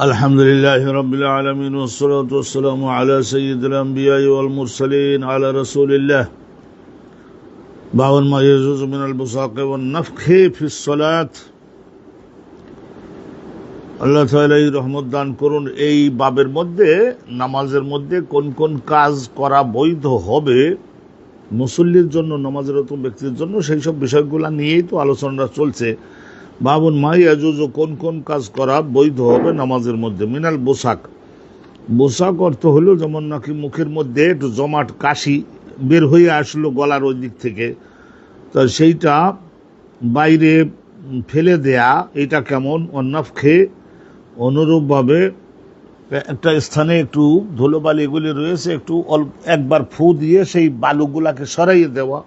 الحمد لله رب العالمين والصلاة والسلام على سيد الأنبياء والمرسلين على رسول الله باب ما يجوز من البصاق والنفخ في الصلاة আল্লাহ তাআলা এই রহমত দান করুন। এই বাবের মধ্যে নামাজের মধ্যে কোন কোন কাজ করা বৈধ হবে মুসল্লির জন্য, নামাজরত ব্যক্তির জন্য, সেই সব বিষয়গুলো নিয়েই তো আলোচনা চলছে। বাবুন মা ইয়াজুজ, কোন কোন কাজ করা বৈধ হবে নামাজের মধ্যে। মিনাল বোসাক, বোসাক অর্থ হলো যেমন নাকি মুখের মধ্যে একটু জমাট কাশি বের হয়ে আসলো গলার ওই দিক থেকে, তা সেইটা বাইরে ফেলে দেয়া, এটা কেমন? অন্নাফখে, অনুরূপভাবে একটা স্থানে একটু ধুলোবালি এগুলি রয়েছে, একটু একবার ফু দিয়ে সেই বালুগুলাকে সরাইয়ে দেওয়া,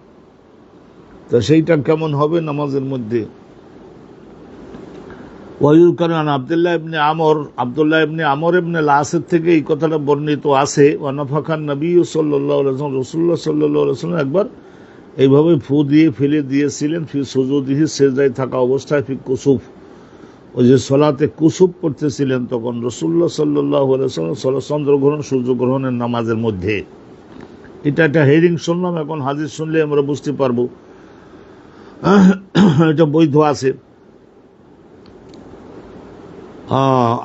তা সেইটা কেমন হবে নামাজের মধ্যে। ওয়ায়ুকান আব্দুল্লাহ ইবনে আমর, আব্দুল্লাহ ইবনে আমর ইবনে লাসের থেকে এই কথাটা বর্ণিত আছে। ওয়ানাফাখান নবী সাল্লাল্লাহু আলাইহি ওয়াসাল্লাম, রাসূলুল্লাহ সাল্লাল্লাহু আলাইহি ওয়াসাল্লাম একবার এইভাবে ফু দিয়ে ফেলে দিয়েছিলেন ফি সুজুদিহি, সেজদায় থাকা অবস্থায়, ফি কুসুফ, ওই যে সলাতে কুসুফ পড়তেছিলেন তখন রাসূলুল্লাহ সাল্লাল্লাহু আলাইহি ওয়াসাল্লাম চন্দ্রগ্রহণ সূর্যগ্রহণের নামাজের মধ্যে। এটা একটা হেডিং শুনলাম, এখন হাদিস শুনলে আমরা বুঝতে পারবো এটা বৈধ আছে।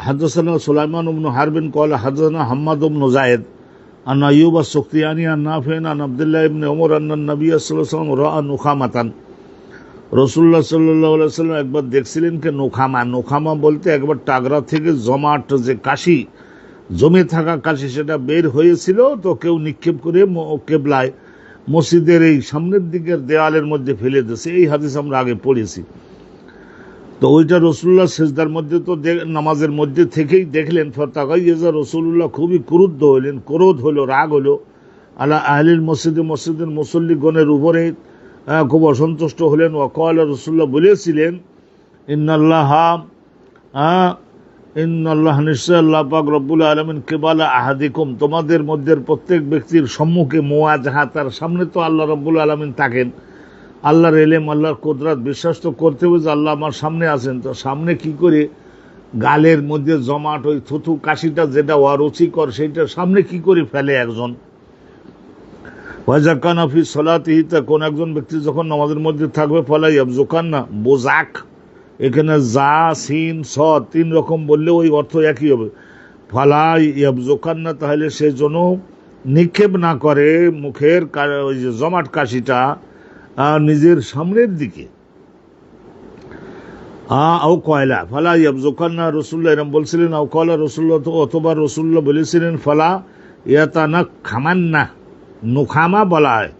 حدثنا سليمان بن حرب قال حدثنا حماد بن زايد عن أيوب السختياني عن نافع عن عبد الله بن عمر أن النبي صلى الله عليه وسلم رأى نخامة, রাসূলুল্লাহ সাল্লাল্লাহু আলাইহি ওয়াসাল্লাম একবার দেখছিলেন কে নোখামা, নোখামা বলতে একবার টাগরা থেকে জমাট যে কাশি, জমে থাকা কাশি, সেটা বের হয়েছিল, তো কেউ নিক্ষেপ করে কেবলায় মসজিদের এই সামনের দিকের দেওয়ালের মধ্যে ফেলে দিয়েছে। এই হাদিস আমরা আগে পড়েছি। তো ওইটা রাসূলুল্লাহ সেজদার মধ্যে তো নামাজের মধ্যে থেকেই দেখলেন। ফাতাগাইয়াজা, রাসূলুল্লাহ খুবই ক্রুদ্ধ হইলেন, ক্রোধ হলো, রাগ হলো। আলা আহলিল মসজিদে, মসজিদের মুসল্লিগণের উপরে খুব অসন্তুষ্ট হলেন। ওয়াকালা, রাসূলুল্লাহ বলেছিলেন, ইন্নাল্লাহ, নিশ্চয় আল্লাহ পাক রব্বুল আলামিন, কিবালা আহাদিকুম, তোমাদের মধ্যে প্রত্যেক ব্যক্তির সম্মুখে, মুওয়াজাহা, তার সামনে তো আল্লাহ রব্বুল আলামিন থাকেন। আল্লাহর এলেম, আল্লাহর কুদরত বিশ্বাস তো করতে হবে যে আল্লাহ আমার সামনে আছেন। তো সামনে কি করে গালের মধ্যে জমাট ওই থুথু কাশিটা যেটা অরুচিকর, সেইটা সামনে কি করে ফেলে একজন। ওয়াজাকানা ফি সলাতিহি, তা কোন একজন ব্যক্তি যখন নামাজের মধ্যে থাকবে, ফালা ইয়াবজুকান্না, বোজাক, এখানে জা সিন স তিন রকম বললে ওই অর্থ একই হবে। ফালা ইয়াবজুকান্না, তাহলে সে যেন নিক্ষেপ না করে মুখের ওই যে জমাট কাশিটা নিজের সামনের দিকে। আও কয়লা, ফালা ইয়াবজুকান্না, রাসূলুল্লাহ এরকম বলছিলেন। আও কয়লা রাসূলুল্লাহ, অথবা রাসূলুল্লাহ বলেছিলেন, ফালা ইয়াতানা খামান্না, নোখামা বলা হয়।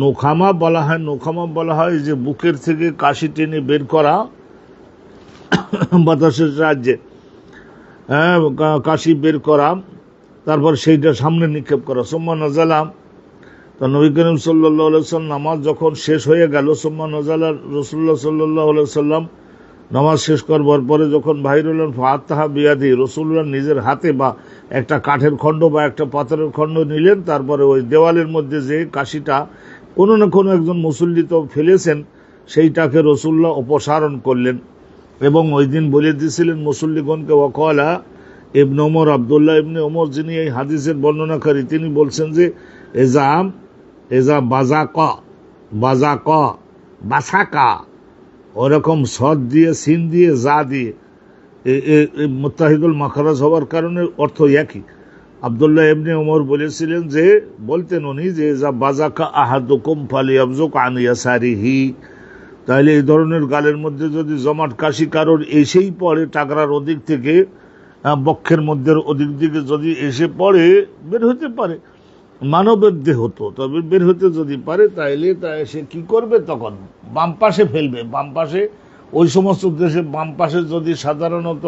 নোখামা বলা হয়, নোখামা বলা হয় যে বুকের থেকে কাশি টেনে বের করা বাতাসের সাহায্যে, কাশি বের করা, তারপর সেইটা সামনে নিক্ষেপ করা। সুম্মা নাযালা, তো নবী করিম সাল্লাল্লাহু আলাইহি ওয়াসাল্লাম নামাজ যখন শেষ হয়ে গেল, সুম্মা নাযালা, রাসূলুল্লাহ সাল্লাল্লাহু আলাইহি ওয়াসাল্লাম নামাজ শেষ করবার পরে যখন বাহির হলেন, ফাতাহা বিয়াদি, রাসূলুল্লাহ নিজের হাতে বা একটা কাঠের খণ্ড বা একটা পাথরের খণ্ড নিলেন, তারপরে ওই দেওয়ালের মধ্যে যে কাশিটা কোনো না কোনো একজন মুসল্লি তো ফেলেছেন, সেইটাকে রাসূলুল্লাহ অপসারণ করলেন এবং ওই দিন বলে দিয়েছিলেন মুসল্লিগণকে। ওয়াকালা ইবনে ওমর, আব্দুল্লাহ ইবনে ওমর যিনি এই হাদিসের বর্ণনাকারী, তিনি বলছেন যে এজা বাসাকা, ওরকম সদ দিয়ে, সিন দিয়ে, জা দিয়ে, মুত্তাহিদুল মাখরাজ হওয়ার কারণে অর্থ একই। আব্দুল্লাহ ইবনে ওমর বলেছিলেন যে, বলতেন উনি যে এজা বাজাকা আহাদুকুম ফালিয়াবজুক আন ইয়াসারিহি, তাহলে এই ধরনের গালের মধ্যে যদি জমাট কাশি কারোর এসেই পড়ে, টাকরার ওদিক থেকে, বক্ষের মধ্যে ওদিক দিকে যদি এসে পড়ে, বের হতে পারে, মানবের দেহ তো, তবে বের হতে যদি পারে, তাইলে সে কি করবে, তখন বাম পাশে ফেলবে। বাম পাশে, ওই সমস্ত দেশে বাম পাশে যদি সাধারণত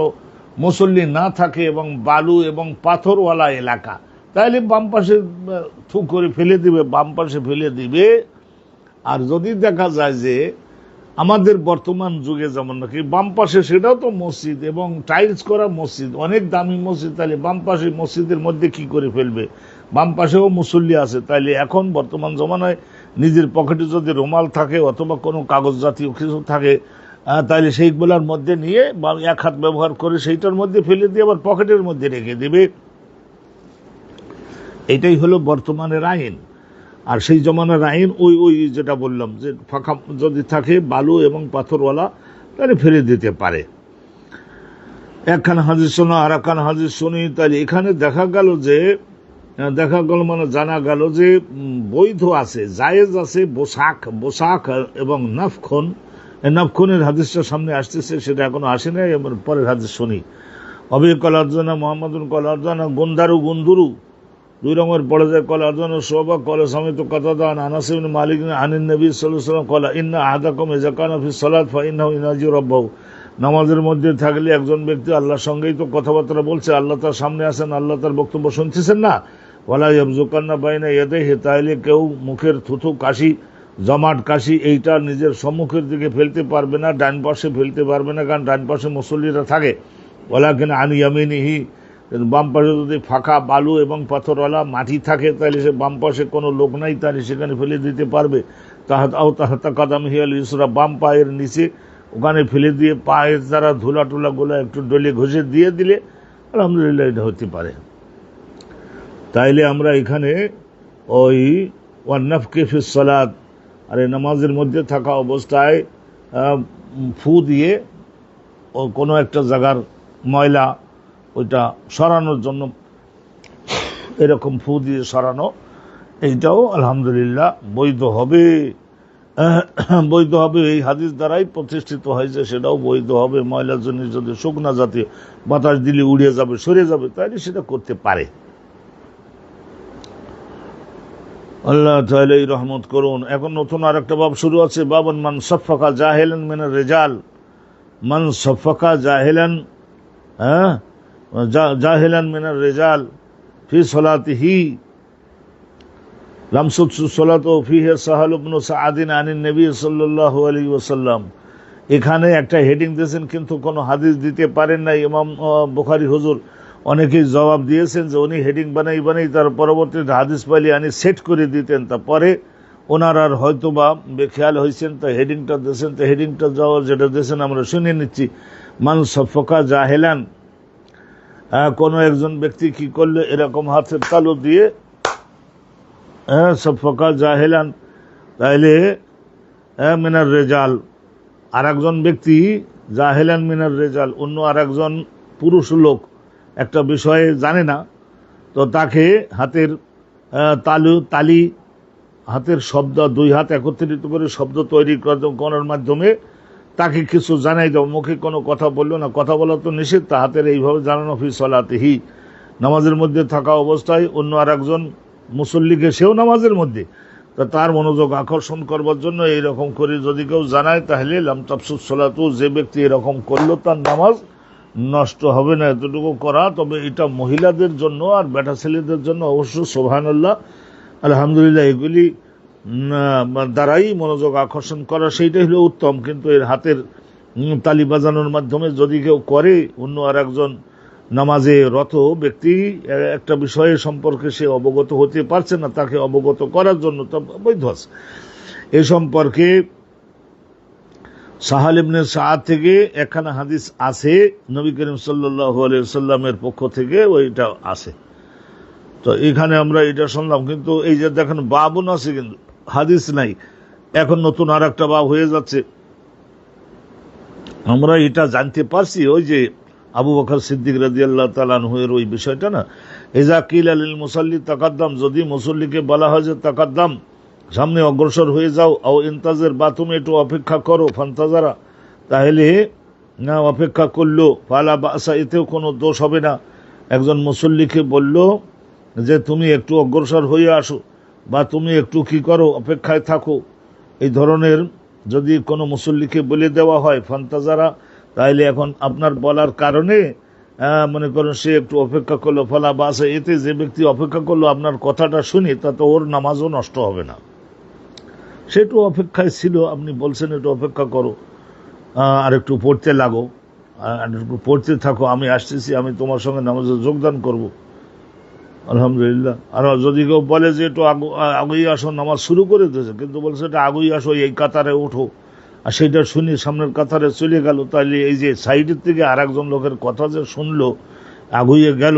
মুসল্লি না থাকে এবং বালু এবং পাথরওয়ালা এলাকা, তাহলে বাম পাশে থু করে ফেলে দিবে, বাম পাশে ফেলে দিবে। আর যদি দেখা যায় যে আমাদের বর্তমান যুগে যেমন নাকি বাম পাশে, সেটাও তো মসজিদ এবং টাইলস করা মসজিদ, অনেক দামি মসজিদ, তাহলে বাম পাশে মসজিদের মধ্যে কি করে ফেলবে, বাম পাশেও মুসল্লি আছে, তাইলে এখন বর্তমান জমানায় নিজের পকেটে যদি রুমাল থাকে অথবা কোনো কাগজ জাতীয় কিছু থাকে, তাহলে সেইগুলোর মধ্যে নিয়ে বা এক হাত ব্যবহার করে সেইটার মধ্যে ফেলে দিয়ে আবার পকেটের মধ্যে রেখে দেবে। এটাই হলো বর্তমানের আইন। আর সেই জমানার আইন ওই ওই যেটা বললাম যে ফাঁকা যদি থাকে বালু এবং পাথরওয়ালা, তাহলে ফেলে দিতে পারে। একখান হাদিস শোনো আর একখান হাদিস শুনি, তাহলে এখানে দেখা গেল মানে জানা গেল যে বৈধ আছে, জায়েজ আছে পোশাক এবং নাফখন। নাফখনের হাদিসটা সামনে আসতেছে, সেটা এখনো আসে না, এবার পরের হাদিস শুনি। অবি কল আর্জনা মোহাম্মদুল কল আর্জনা গুন্দুরু, দুই রঙের পড়ে যায়। কল আর্জনা শোভা কল সমিত কথাদান আনাসিবিন মালিক আনিন নবী সাল্লাল্লাহু আলাইহি ওয়াসাল্লাম কলা ইন্না আহাদাকুম ইযা কানা ফি সালাত ফাইন্নাহু ইনাজি রাব্বাহু। নামাজের মধ্যে থাকলে একজন ব্যক্তি আল্লাহর সঙ্গেই তো কথাবার্তা বলছে, আল্লাহ তার সামনে আছেন, আল্লাহ তার বক্তব্য শুনতেছেন না। ওয়ালা ইয়াবযুকান্না বাইনা ইয়াদাইহি, তাইলে কেউ মুখের থুথু কাশি জমাট কাশি এইটা নিজের সম্মুখের দিকে ফেলতে পারবে না, ডান পাশে ফেলতে পারবে না, কারণ ডান পাশে মুসল্লিরা থাকে। ওয়ালাকিন আন ইয়ামিনিহি, বাম পাশে যদি ফাঁকা বালু এবং পাথরওয়ালা মাটি থাকে তাহলে সে বাম পাশে কোনো লোক নাই, তাহলে সেখানে ফেলে দিতে পারবে। তাহাতা কাদামিহি আল ইসরা, বাম পায়ের নিচে ওখানে ফেলে দিয়ে পায়ের দ্বারা ধুলা টুলাগুলো একটু ডলে ঘষে দিয়ে দিলে আলহামদুলিল্লাহ এটা হতে পারে। তাইলে আমরা এখানে ওই ওয়ান্নাফকে ফিস সালাত, আর এই নামাজের মধ্যে থাকা অবস্থায় ফু দিয়ে ও কোনো একটা জায়গার ময়লা ওইটা সরানোর জন্য এরকম ফু দিয়ে সরানো, এইটাও আলহামদুলিল্লাহ বৈধ হবে। এই হাদিস দ্বারাই প্রতিষ্ঠিত হয়েছে, সেটাও বৈধ হবে। ময়লার জন্য যদি শুকনা জাতীয় বাতাস দিলে উড়িয়ে যাবে, সরে যাবে, তাহলে সেটা করতে পারে। আল্লাহ তাআলা রহমত করুন। এখন নতুন আর একটা বাব শুরু আছে, বাবুন মান সাফাকা জাহিলান মিনার রিজাল। মান সাফাকা জাহিলান, জাহিলান মিনার রিজাল ফি সালাতিহি লাম তুসু সালাতু ফিহি সাহাল ইবনে সাআদিন আনিন নবী সাল্লাল্লাহু আলাইহি ওয়াসাল্লাম। এখানে একটা হেডিং দিয়েছেন কিন্তু কোনো হাদিস দিতে পারেন না ইমাম বুখারী হুজুর। অনেকেই জবাব দিয়েছেন যে উনি হেডিং বানাই তার পরবর্তীতে হাদিস পাইলে আনি সেট করে দিতেন, তারপরে ওনার আর হয়তো বা বেখেয়াল হয়েছেন, তা হেডিংটা দিয়েছেন। তো হেডিংটা যেটা দিয়েছেন আমরা শুনে নিচ্ছি। মান সাফাকা জাহিলান, কোনো একজন ব্যক্তি কি করলে এরকম হাতের তালু দিয়ে সাফাকা জাহিলান, তাইলে মিনার রেজাল, আর একজন ব্যক্তি জাহিলান মিনার রেজাল, অন্য আর একজন পুরুষ লোক একটা বিষয়ে জানে না, তো তাকে হাতের তালি হাতের শব্দ, দুই হাত একত্রিত করে শব্দ তৈরি করার মাধ্যমে তাকে কিছু জানাই দাও। মুখে কোনো কথা বললো না, কথা বলা তো নিষেধ, তা হাতের এইভাবে জানানো ফি সালাতিহি, নামাজের মধ্যে থাকা অবস্থায় অন্য আর একজন মুসল্লিকে, সেও নামাজের মধ্যে, তা তার মনোযোগ আকর্ষণ করবার জন্য এইরকম করে যদি কেউ জানায়, তাহলে লাম তাফসুদ সালাতু, যে ব্যক্তি এরকম করলো তার নামাজ নষ্ট হবে না, এতটুকু করা। তবে এটা মহিলাদের জন্য আর বেটা ছেলেদের জন্য অবশ্য সুবহানাল্লাহ আলহামদুলিল্লাহ এগুলি দ্বারাই মনোযোগ আকর্ষণ করা, সেইটাই হলো উত্তম। কিন্তু এর হাতের তালি বাজানোর মাধ্যমে যদি কেউ করে, অন্য আর একজন নামাজে রত ব্যক্তি একটা বিষয়ের সম্পর্কে সে অবগত হতে পারছে না, তাকে অবগত করার জন্য তা বৈধ আছে। এ সম্পর্কে সাহাল ইবনে সাআদ থেকে একখানা হাদিস আছে, নবী করিম সাল্লাল্লাহু আলাইহি ওয়াসাল্লামের পক্ষ থেকে ওইটা আছে। তো এখানে আমরা এটা শুনলাম, কিন্তু এই যে দেখেন বাবুন আছে কিন্তু হাদিস নাই, এখন নতুন আর একটা বাব হয়ে যাচ্ছে। আমরা এটা জানতে পারছি ওই যে আবু বকর সিদ্দিক রাদিয়াল্লাহু তাআলা আনহু এর ওই বিষয়টা না, ইজা কিলা লিল মুসাল্লি তাকাদ্দাম, যদি মুসল্লিকে বলা হয় যে তাকাদ্দাম সামনে অগ্রসর হয়ে যাও, আও ইন্তাজের, বা তুমি একটু অপেক্ষা করো, ফান্তাজারা, তাহলে না অপেক্ষা করলো, ফালা বাসা, এতেও কোনো দোষ হবে না। একজন মুসল্লিকে বলল যে তুমি একটু অগ্রসর হয়ে আসো, বা তুমি একটু কি করো, অপেক্ষায় থাকো, এই ধরনের যদি কোনো মুসল্লিকে বলে দেওয়া হয় ফান্তাজারা, তাইলে এখন আপনার বলার কারণে মনে করুন সে একটু অপেক্ষা করলো, ফালা বাসা, এতে যে ব্যক্তি অপেক্ষা করলো আপনার কথাটা শুনি, তাতে ওর নামাজও নষ্ট হবে না। সে একটু অপেক্ষায় ছিল, আপনি বলছেন একটু অপেক্ষা করো, আর একটু পড়তে লাগো, আর একটু পড়তে থাকো, আমি আসতেছি, আমি তোমার সঙ্গে নামাজে যোগদান করব, আলহামদুলিল্লাহ। আর যদি কেউ বলে যে একটু আগুই আসো, নামাজ শুরু করে দিয়েছে, কিন্তু বলছে এটা আগুই আসো, এই কাতারে ওঠো, আর সেইটা শুনি সামনের কাতারে চলে গেল, তাহলে এই যে সাইডের থেকে আর একজন লোকের কথা যে শুনলো, আগুইয়ে গেল,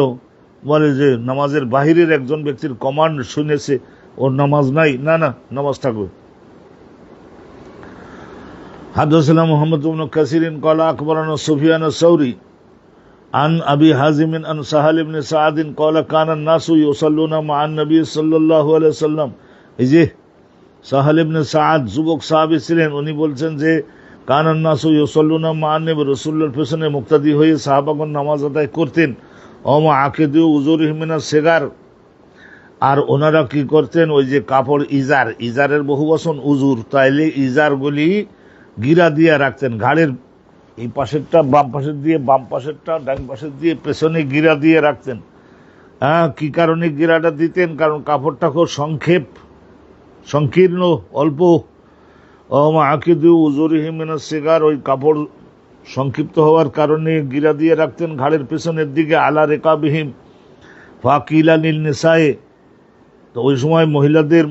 বলে যে নামাজের বাহিরের একজন ব্যক্তির কমান্ড শুনেছে, ওর নামাজ নাই। না না, নামাজ থাকবে। হাদাসানা মুহাম্মদ ইবনে কাসির قال اخبرنا سفيان الثوري عن ابي حازم عن سهل بن سعد قال كان الناس يصلون مع النبي صلى الله عليه وسلم। এই যে সাহাল ইবনে সাদ যুবক সাহাবী ছিলেন, উনি বলছেন যে কানান নাসু ইউসাল্লুনা মা নবী, রাসূলুল্লাহর পেছনে মুক্তাদি হয়ে সাহাবাগণ নামাজ আদায় করতেন। ওমা আকিদু উজুরিহিম মিনাস সিগার, আর ওনারা কি করতেন, ওই যে কাপড় ইজার, ইজারের বহু বচন উজুর, তাইলে ইজারগুলি গিরা দিয়ে রাখতেন, ঘাড়ের এই পাশেরটা বাম পাশের দিয়ে, বাম পাশেরটা ডান পাশের দিয়ে, পেছনে গিরা দিয়ে রাখতেন। হ্যাঁ, কি কারণে গিরাটা দিতেন? কারণ কাপড়টা খুব সংকীর্ণ, অল্প। আকিদু উজুরিহিম মিনাস সিগার, ওই কাপড় সংক্ষিপ্ত হওয়ার কারণে গিরা দিয়ে রাখতেন ঘাড়ের পেছনের দিকে। আলা রিকাবিহিম ফাকিলা লিন নিসায়ে, তো ওই সময় মহিলাদের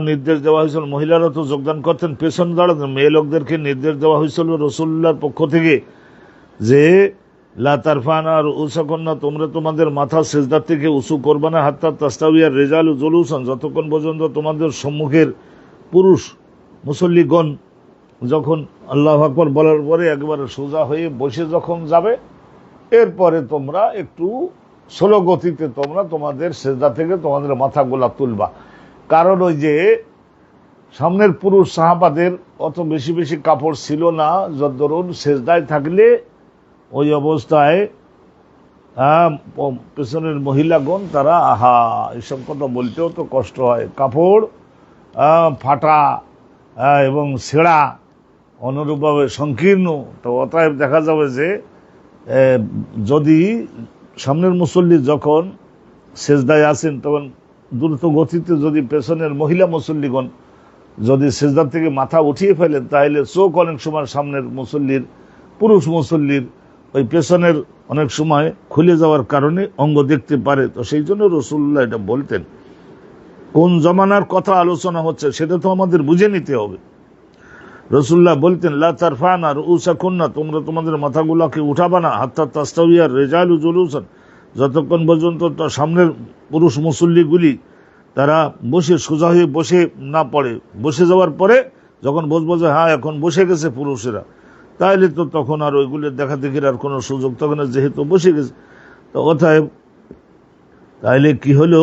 নির্দেশ দেওয়া হয়েছিল, মহিলারা তো যোগদান করতেন, পেছন দাঁড়াতেন, মেয়ে লোকদেরকে নির্দেশ দেওয়া হয়েছিল রাসূলুল্লাহর পক্ষ থেকে যে লা তারফানা রুউসাকুন্না, তোমরা তোমাদের মাথা সিজদার থেকে উঁচু করবে না, হাত্তা তাস্তাউইয়া রিজালু জুলুসান, যতক্ষণ পর্যন্ত তোমাদের সম্মুখের পুরুষ মুসল্লিগণ যখন আল্লাহু আকবার বলার পরে একবারে সোজা হয়ে বসে যখন যাবে, এরপরে তোমরা একটু স্লো গতিতে তোমরা তোমাদের সিজদা থেকে তোমাদের মাথাগুলা তুলবা। কারণ ওই যে সামনের পুরুষ সাহাবাদের অত বেশি বেশি কাপড় ছিল না, যদ্দরুন সিজদায় থাকলে ওই অবস্থায় পেছনের মহিলাগণ তারা এইসব কথা বলতেও তো কষ্ট হয়, কাপড় ফাটা এবং ছেঁড়া, অনুরূপভাবে সংকীর্ণ। তো অতএব দেখা যাবে যে যদি সামনের মুসল্লি যখন সেজদায় আসেন, তখন দ্রুত গতিতে যদি পেছনের মহিলা মুসল্লিগণ যদি সেজদার থেকে মাথা উঠিয়ে ফেলেন, তাহলে চোখ অনেক সময় সামনের মুসল্লির, পুরুষ মুসল্লির ওই পেছনের অনেক সময় খুলে যাওয়ার কারণে অঙ্গ দেখতে পারে। তো সেই জন্য রাসূলুল্লাহ এটা বলতেন। কোন জমানার কথা আলোচনা হচ্ছে সেটা তো আমাদের বুঝে নিতে হবে। রাসূলুল্লাহ বলতেন লা তারফানা রুউসাকুন্না, তোমরা তোমাদের মাথাগুলোকে উঠাবা না, হাত্তা তাস্তাউইয়া রিজালু জুলুসান, যতক্ষণ পর্যন্ত সামনের পুরুষ মুসল্লিগুলি তারা বসে সোজা হয়ে বসে না পড়ে। বসে যাওয়ার পরে যখন বসবো যে হ্যাঁ এখন বসে গেছে পুরুষেরা, তাহলে তো তখন আর ওইগুলো দেখা দেখির আর কোনো সুযোগ, তখন যেহেতু বসে গেছে। তো অতএব তাইলে কি হলো,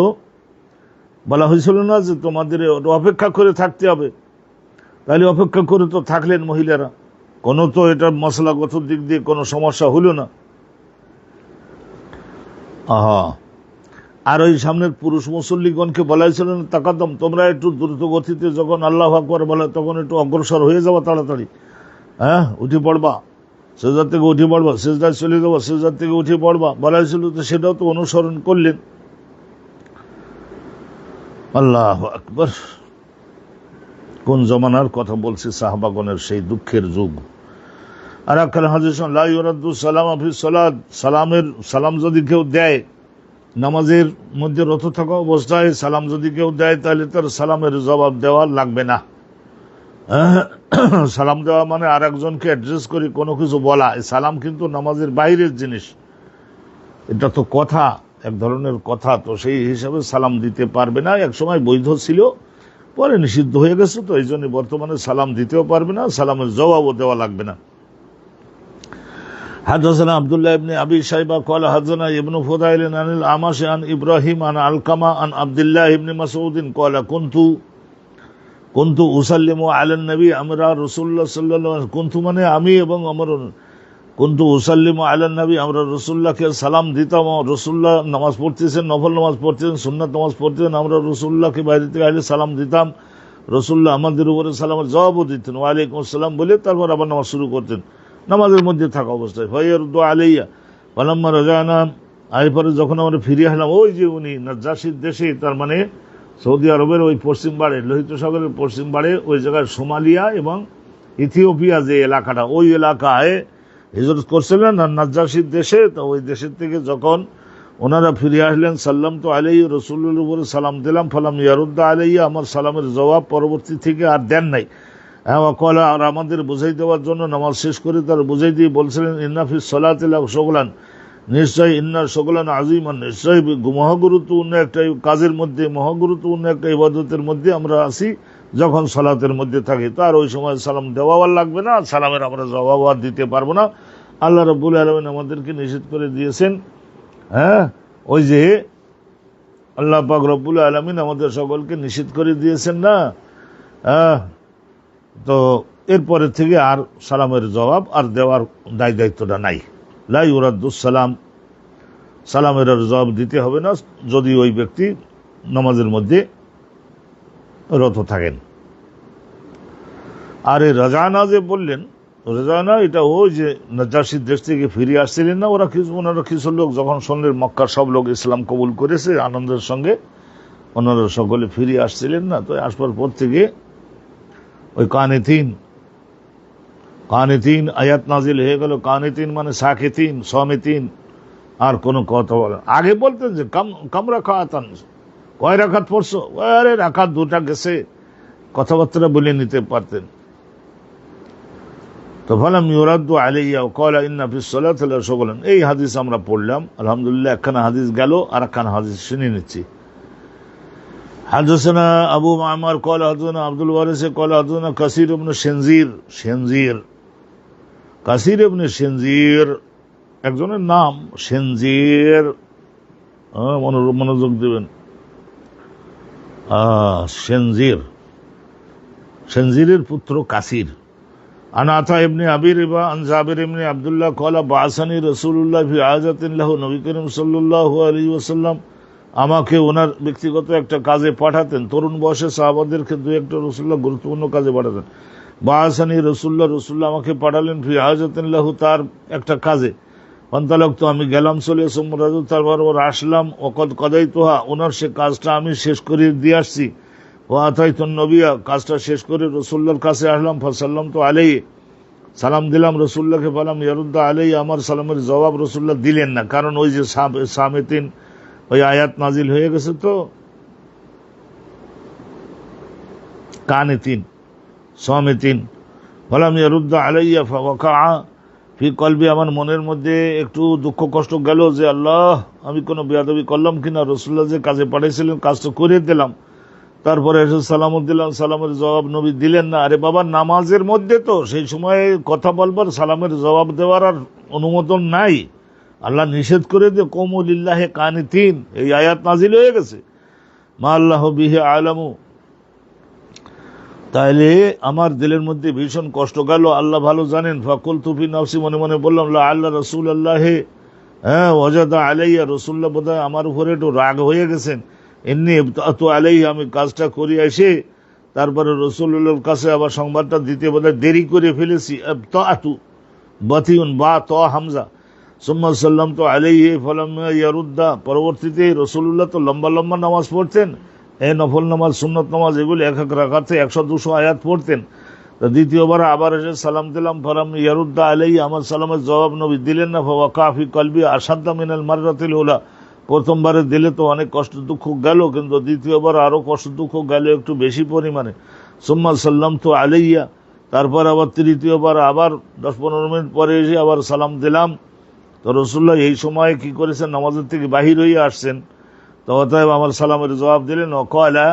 বলা হয়েছিল না যে তোমাদের অপেক্ষা করে থাকতে হবে, তাহলে অপেক্ষা করে তো থাকলেন মহিলারা, কোনো তো এটা মশলাগত দিক দিয়ে কোনো সমস্যা হলো না। আর ওই সামনের পুরুষ মুসল্লিগণকে বলা হয়েছিল না তাকাদম, তোমরা একটু দ্রুত গতিতে যখন আল্লাহু আকবার বলে তখন একটু অগ্রসর হয়ে যাবা, তাড়াতাড়ি উঠে পড়বা, সেজদার থেকে উঠে পড়বা, সেজদায় চলে যাবো, সেজদার থেকে উঠে পড়বা বলা হয়েছিল। তো সেটাও তো অনুসরণ করলেন। আল্লাহু আকবার, কোন জমানার কথা বলছি, সাহাবাগণের সেই দুঃখের যুগ। আর একখানে হাদিস লা ইউরাদ্দু সালামা ফি সালাত, সালাম যদি কেউ দেয় নামাজের মধ্যে রত থাকা অবস্থায়, সালাম যদি কেউ দেয় তাহলে তার সালামের জবাব দেওয়া লাগবে না। সালাম দেওয়া মানে আর একজনকে অ্যাড্রেস করে কোনো কিছু বলা, এই সালাম কিন্তু নামাজের বাইরের জিনিস, এটা তো কথা, এক ধরনের কথা, তো সেই হিসাবে সালাম দিতে পারবে না। এক সময় বৈধ ছিল, পরে নিষিদ্ধ হয়ে গেছে, তো এই জন্য বর্তমানে সালাম দিতেও পারবে না, সালামের জবাবও দেওয়া লাগবে না। حدثنا عبد الله بن ابي شيبه قال حدثنا ابن فضيل عن الاعمش عن ابراهيم عن علقمه عن عبد الله بن مسعود قال كنت اسلم على النبي امر رسول الله صلى الله عليه وسلم, كنت মানে আমি এবং আমার, কুনতু উসাল্লিমু আলা নবী, আমরা রাসূলুল্লাহকে সালাম দিতাম। রাসূলুল্লাহ নামাজ পড়তেছেন, নফল নামাজ পড়তেছেন, সুন্নাত নামাজ পড়তেছেন, আমরা রাসূলুল্লাহকে বাইরে থেকে আইলে সালাম দিতাম। রাসূলুল্লাহ আমাদের উপরে সালামের জবাবও দিতেন, ওয়া আলাইকুম আসসালাম বলে তারপর আবার নামাজ শুরু করতেন, নামাজের মধ্যে থাকা অবস্থায়। ফায়ারুদ্দু আলাইয়া ফালাম্মা রাজানা, এরপরে যখন আমরা ফিরে আসলাম, ওই যে উনি নাজ্জাশীর দেশে, তার মানে সৌদি আরবের ওই পশ্চিম পাড়ে, লোহিত সাগরের পশ্চিম পাড়ে, ওই জায়গায় সোমালিয়া এবং ইথিওপিয়া যে এলাকাটা, ওই এলাকায় হিজরত করছিলেন নাজ্জাশীর দেশে। তো ওই দেশের থেকে যখন ওনারা ফিরে আসলেন, সাল্লাম তো আলাইহি, রসুল্লার উপরে সালাম দিলাম, ফালাম ইয়ারুদ্দা আলাইয়া, আমার সালামের জবাব পরবর্তী থেকে আর দেন নাই। হ্যাঁ, কলা, আর আমাদের বুঝাই দেওয়ার জন্য নামাজ শেষ করে তার বুঝাই দিয়ে বলছিলেন, ইন্নাফিস সলাতিল শগলান, নিশ্চয় ইন্নার শগলান আজিমান, নিশ্চয় মহাগুরুত্বপূর্ণ একটা কাজের মধ্যে, মহাগুরুত্বপূর্ণ একটা ইবাদতের মধ্যে আমরা আছি যখন সালাতের মধ্যে থাকি। তার ওই সময় সালাম দেওয়া আর লাগবে না, সালামের আমরা জবাব আর দিতে পারবো না। আল্লাহ রাব্বুল আলামিন আমাদেরকে নিষেধ করে দিয়েছেন। হ্যাঁ, ওই যে আল্লাহ পাক রব্বুল আলামিন আমাদের সকলকে নিষেধ করে দিয়েছেন না। হ্যাঁ, তো এরপরে থেকে আর সালামের জবাব আর দেওয়ার দায় দায়িত্বটা নাই। লা ইউরাদ্দুস সালাম, সালামের আর জবাব দিতে হবে না যদি ওই ব্যক্তি নামাজের মধ্যে রত থাকেন। আর এই রাজানা যে বললেন, রাজানা এটা ওই যে নাজাশির দেশ থেকে ফিরে আসছিলেন না, ওনারা কিছু লোক যখন শুনলেন মক্কার সব লোক ইসলাম কবুল করেছে আনন্দের সঙ্গে, ওনারা সকলে ফিরে আসছিলেন না। তো আসবার পর থেকে ওই কানিতিন আয়াত নাজিল হয়ে গেল। কানিতিন মানে সাকিতিন, সমিতিন, আর কোনো কথা বলেন। আগে বলতেন যে কাম রাকাতান, কয় রাকাত পড়ছো, আরে রাকাত দুটা গেছে, কথাবার্তা বলে নিতে পারতেন। তো ফালাম ইউরাদ্দু আলাইয়া ক্বালা ইন্না ফিস সালাতি লাশগলান। এই হাদিস আমরা পড়লাম, আলহামদুলিল্লাহ। একখানা হাদিস গেল, আর একখানা হাদিস শুনে নিচ্ছি। হাদাসানা আবু মা'মার ক্বালা হাদাসানা আব্দুল ওয়ারিস ক্বালা হাদাসানা কাসির ইবনে কাসির ইবনে শিনজির একজনের নাম শিনজির, মনোযোগ দেবেন। শিনজিরের পুত্র কাসির। আনাতা ইবনে আবি রিবা আন জাবির ইবনে আব্দুল্লাহ ক্বালা বা'সানি রাসূলুল্লাহ ফি আযাতিন লাহু, নবী করিম সাল্লাল্লাহু আলাইহি ওয়াসাল্লাম আমাকে ওনার ব্যক্তিগত একটা কাজে পাঠাতেন। তরুণ বয়সে সাহাবাদেরকে দুই একটা রাসূলুল্লাহ গুরুত্বপূর্ণ কাজে পাঠাতেন। বা'সানি রাসূলুল্লাহ আমাকে পাঠালেন ফি আযাতিন লাহু, তার একটা কাজে। ফান্তালাকতু, আমি গেলাম, চলে সুমরাজু, তারপর আসলাম। ওয়াকাদ কাদাইতুহা, ওনার সে কাজটা আমি শেষ করে দিয়ে আসছি। ওয়া আতাইতুন নবিয়া, কাজটা শেষ করে রাসূলুল্লাহর কাছে আসলাম। ফাসাল্লামতু আলাইহি, সালাম দিলাম রাসূলুল্লাহকে। ফালাম ইয়ারুদ্দা আলাইহি, আমার সালামের জবাব রাসূলুল্লাহ দিলেন না, কারণ ওই যে সামিতিন ওই আয়াত নাজিল হয়ে গেছে। তো কানিতিন সামিতিন, ফালাম ইয়ারুদ্দা আলাইয়া ফাওয়াকা ফি কলবি, আমার মনের মধ্যে একটু দুঃখ কষ্ট গেল যে আল্লাহ, আমি কোনো বেয়াদবি করলাম কিনা। রাসূলুল্লাহ যে কাজে পাঠিয়েছিলেন কাজটা করে দিলাম, তারপরে এসে সালাম দিলাম, সালামের জবাব নবী দিলেন না। আরে বাবা, নামাজের মধ্যে তো সেই সময় কথা বলবার, সালামের জবাব দেওয়ার আর অনুমোদন নাই। আল্লাহ নিষেধ করে দিয়ে কুমু লিল্লাহি কানিতিন, এই আয়াত নাজিল হয়ে গেছে। মা আল্লাহু বিহি আলামু, তাইলে আমার দিলের মধ্যে ভীষণ কষ্ট গেল, আল্লাহ ভালো জানেন। ফাকুলতু ফি নাফসি, মনে মনে বললাম, লা আল্লাহ রাসূলুল্লাহ, হ্যাঁ, ওয়াজাদা আলাইয়া, রাসূলুল্লাহ বোধহয় আমার উপরে একটু রাগ হয়ে গেছেন। এমনি ইবতাতু আলাইহি, আমি কাজটা করি এসে তারপরে রাসূলুল্লাহর কাছে আবার সংবাদটা দিতে বোধহয় দেরি করে ফেলেছি। ইবতাতু বাতিউন, বা ত হামজা। সুম্মা সাল্লামতু আলাইহি ফালাম ইয়ারুদ্দা, পরবর্তীতে রাসূলুল্লাহ তো লম্বা লম্বা নামাজ পড়তেন, এই নফল নামাজ, সুন্নত নামাজ, এগুলি এক এক রাকাতে 100-200 আয়াত পড়তেন। তো দ্বিতীয়বার আবার এসে সালাম দিলাম। ফালাম ইয়ারুদ্দা আলাইহি, আমার সালামের জবাব নবী দিলেন না। ফাওয়াকা ফি কলবি আশাদ্দা মিনাল মাররাতিল উলা, প্রথমবারে দিলে তো অনেক কষ্ট দুঃখ গেল, কিন্তু দ্বিতীয়বার আরো কষ্ট দুঃখ গেল একটু বেশি পরিমাণে। সুম্মা সাল্লামতু আলাইয়া, তারপর আবার তৃতীয়বার আবার 10-15 মিনিট পরে এসে আবার সালাম দিলাম। তো রাসূলুল্লাহ এই সময় কি করেছেন, নামাজের থেকে বাহির হয়ে আসছেন। তো অতএব আমার সালামের জবাব দিলেন। ওয়াকালা,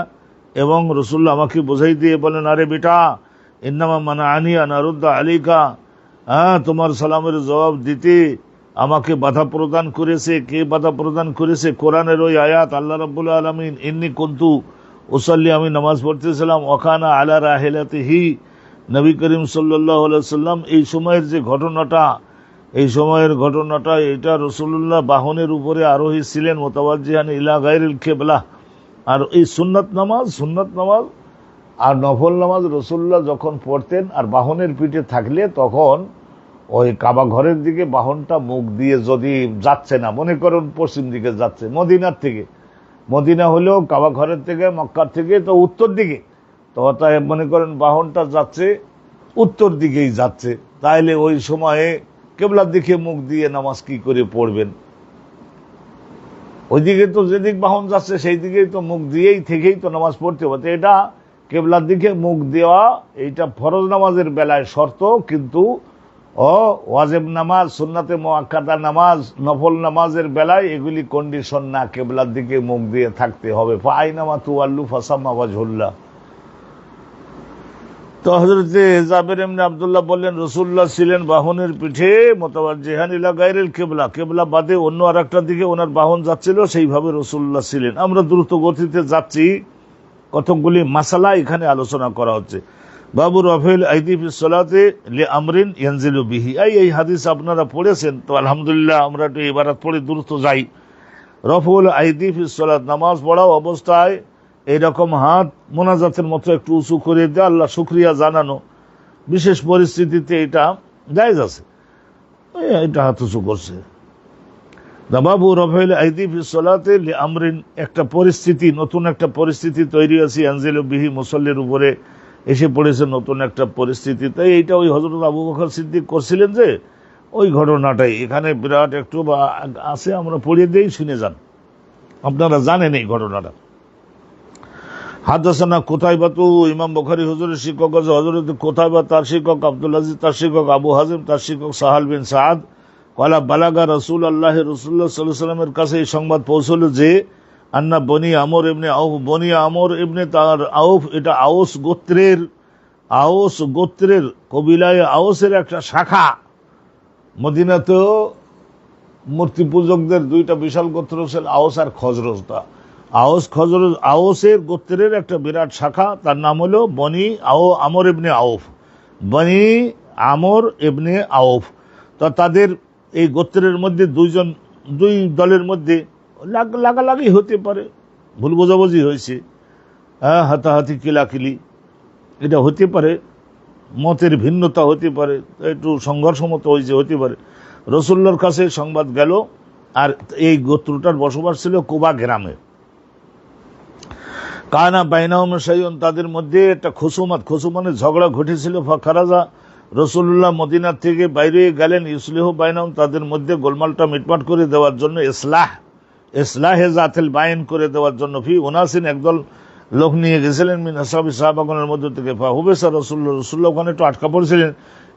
এবং রাসূলুল্লাহ আমাকে বোঝাই দিয়ে বলেন, আরে বেটা, ইন্নামা মানাআনি আন আরুদ্দা আলাইকা, তোমার সালামের জবাব দিতে আমাকে বাধা প্রদান করেছে। কে বাধা প্রদান করেছে? কোরআনের ওই আয়াত, আল্লাহ রাব্বুল আলামিন, ইন্নী কুনতু উসাল্লি, আমি নামাজ পড়তেছিলাম, ওয়াকানা আলা রাহিলাতিহি, নবী করিম সাল্লাল্লাহু আলাইহি ওয়াসাল্লাম, এই সময়ের যে ঘটনাটা, এই সময়ের ঘটনাটা, এটা রাসূলুল্লাহ বাহনের উপরে আরোহী ছিলেন, মুতাওয়াজ্জিহান ইলা গায়রিল কিবলা। আর এই সুন্নাত নামাজ আর নফল নামাজ রাসূলুল্লাহ যখন পড়তেন আর বাহনের পিঠে থাকলে, তখন ওই কাবা ঘরের দিকে বাহনটা মুখ দিয়ে যদি যাচ্ছে না, মনে করুন পশ্চিম দিকে যাচ্ছে, মদিনার থেকে, মদিনা হলেও কাবা ঘরের থেকে, মক্কার থেকে তো উত্তর দিকে, তো তাই মনে করেন বাহনটা যাচ্ছে উত্তর দিকেই যাচ্ছে, তাইলে ওই সময়ে কিবলার দিকে মুখ দিয়ে নামাজ কি করে পড়বেন? ওইদিকে তো যেদিক বাহন যাচ্ছে সেই দিকেই তো মুখ দিয়েই থেকেই তো নামাজ পড়তে হবে। এটা কেবলার দিকে মুখ দেওয়া এইটা ফরজ নামাজের বেলায় শর্ত, কিন্তু ওয়াজিব নামাজ, সুন্নাতে মুআক্কাদা নামাজ, নফল নামাজের বেলায় এগুলি কন্ডিশন না, কেবলার দিকে মুখ দিয়ে থাকতে হবে। ফাআইনামা তুওয়াল্লু ফাসাম্মা ওয়াজহুল্লাহ। তো হযরতে জাবের ইবনে আব্দুল্লাহ বললেন, রাসূলুল্লাহ ছিলেন বাহনের পিঠে মুতাওয়াজ্জিহান ইলা গায়রিল কিবলা, কিবলা বাদে অন্য আরেকটা দিকে ওনার বাহন যাচ্ছিল, সেইভাবে রাসূলুল্লাহ ছিলেন। আমরা দ্রুত গতিতে যাচ্ছি, কতগুলি মাসালা এখানে আলোচনা করা হচ্ছে। বাবু রাফিল আইদি ফিস সালাতে লিআমরিন ইয়ানজিলু বিহি। এই হাদিস আপনারা পড়েছেন তো, আলহামদুলিল্লাহ আমরা একটু ইবারত পড়ে দ্রুত যাই। রফুল আইদি ফিস সালাত, নামাজ পড়া অবস্থায় এইরকম হাত মোনাজাতের মতো একটু উঁচু করে দেওয়া, আল্লাহ শুকরিয়া জানানো, বিশেষ পরিস্থিতিতে এটা জায়েজ আছে। এটা হাত উঁচু করছে। বাবু রফিল আইদি ফিস সালাতে লিআমরিন, একটা পরিস্থিতি, নতুন একটা পরিস্থিতি তৈরি হয়েছে, ইয়ানজিলু বিহি, মুসল্লির উপরে এসে পড়েছে নতুন একটা পরিস্থিতি। তাই এইটা ওই হযরত আবু বকর সিদ্দিক করছিলেন যে, ওই ঘটনাটাই এখানে বিরাট একটু বা আছে, আমরা পড়িয়ে দিয়েই শুনে যান, আপনারা জানেন এই ঘটনাটা। হাদাসানা কুতাইবাতু, ইমাম বুখারী হুজুরের শিক্ষক আছে হযরত কুতাইবা, তার শিক্ষক আব্দুল আজিজ, তার শিক্ষক আবু হাজিম, তার শিক্ষক সাহাল বিন সাদ। ক্বালা বালাগা রাসূলুল্লাহ, রাসূলুল্লাহ সাল্লাল্লাহু আলাইহি ওয়াসাল্লামের কাছে এই সংবাদ পৌঁছল যে, আন্না বনি আমর ইবনে আউফ, বনি আমর ইবনে তার আউফ, এটা আউস গোত্রের কবিলায় আউসের একটা শাখা। মদিনাতেও মূর্তি পূজকদের দুইটা বিশাল গোত্র ছিল, আউস আর খজরজটা। আউসের গোত্রের একটা বিরাট শাখা, তার নাম হলো বনি আমর ইবনে আউফ, বনি আমর ইবনে আউফ। তো তাদের এই গোত্রের মধ্যে দুই দলের মধ্যে লাগালাগি হতে পারে, ভুল বোঝাবুঝি হয়েছে, হাতাহাতি কিলাকিলি, এটা হতে পারে, মতের ভিন্নতা হতে পারে, একটু সংঘর্ষ মতো হয়েছে, হতে পারে। রাসূলুল্লাহর কাছে সংবাদ গেল, আর এই গোত্রটার বসবাস ছিল কুবা গ্রামে। কানা বাইনাহুম শাইউন, তাদের মধ্যে একটা খুসুমানের ঝগড়া ঘটেছিল। ফাখারাজা, রাসূলুল্লাহ মদিনার থেকে বাইরে গেলেন, ইসলিহু বাইনাহুম, তাদের মধ্যে গোলমালটা মিটমাট করে দেওয়ার জন্য, ইসলাহে জাতিল বাইন করে দেওয়ার জন্য। ফি উনাসিন, একদল লোক নিয়ে গেছিলেন, মিন আসহাবি, সাহাবাগণের মধ্যে থেকে। ফাহুবেসা রাসূলুল্লাহ ওখানে একটু আটকা পড়েছিলেন।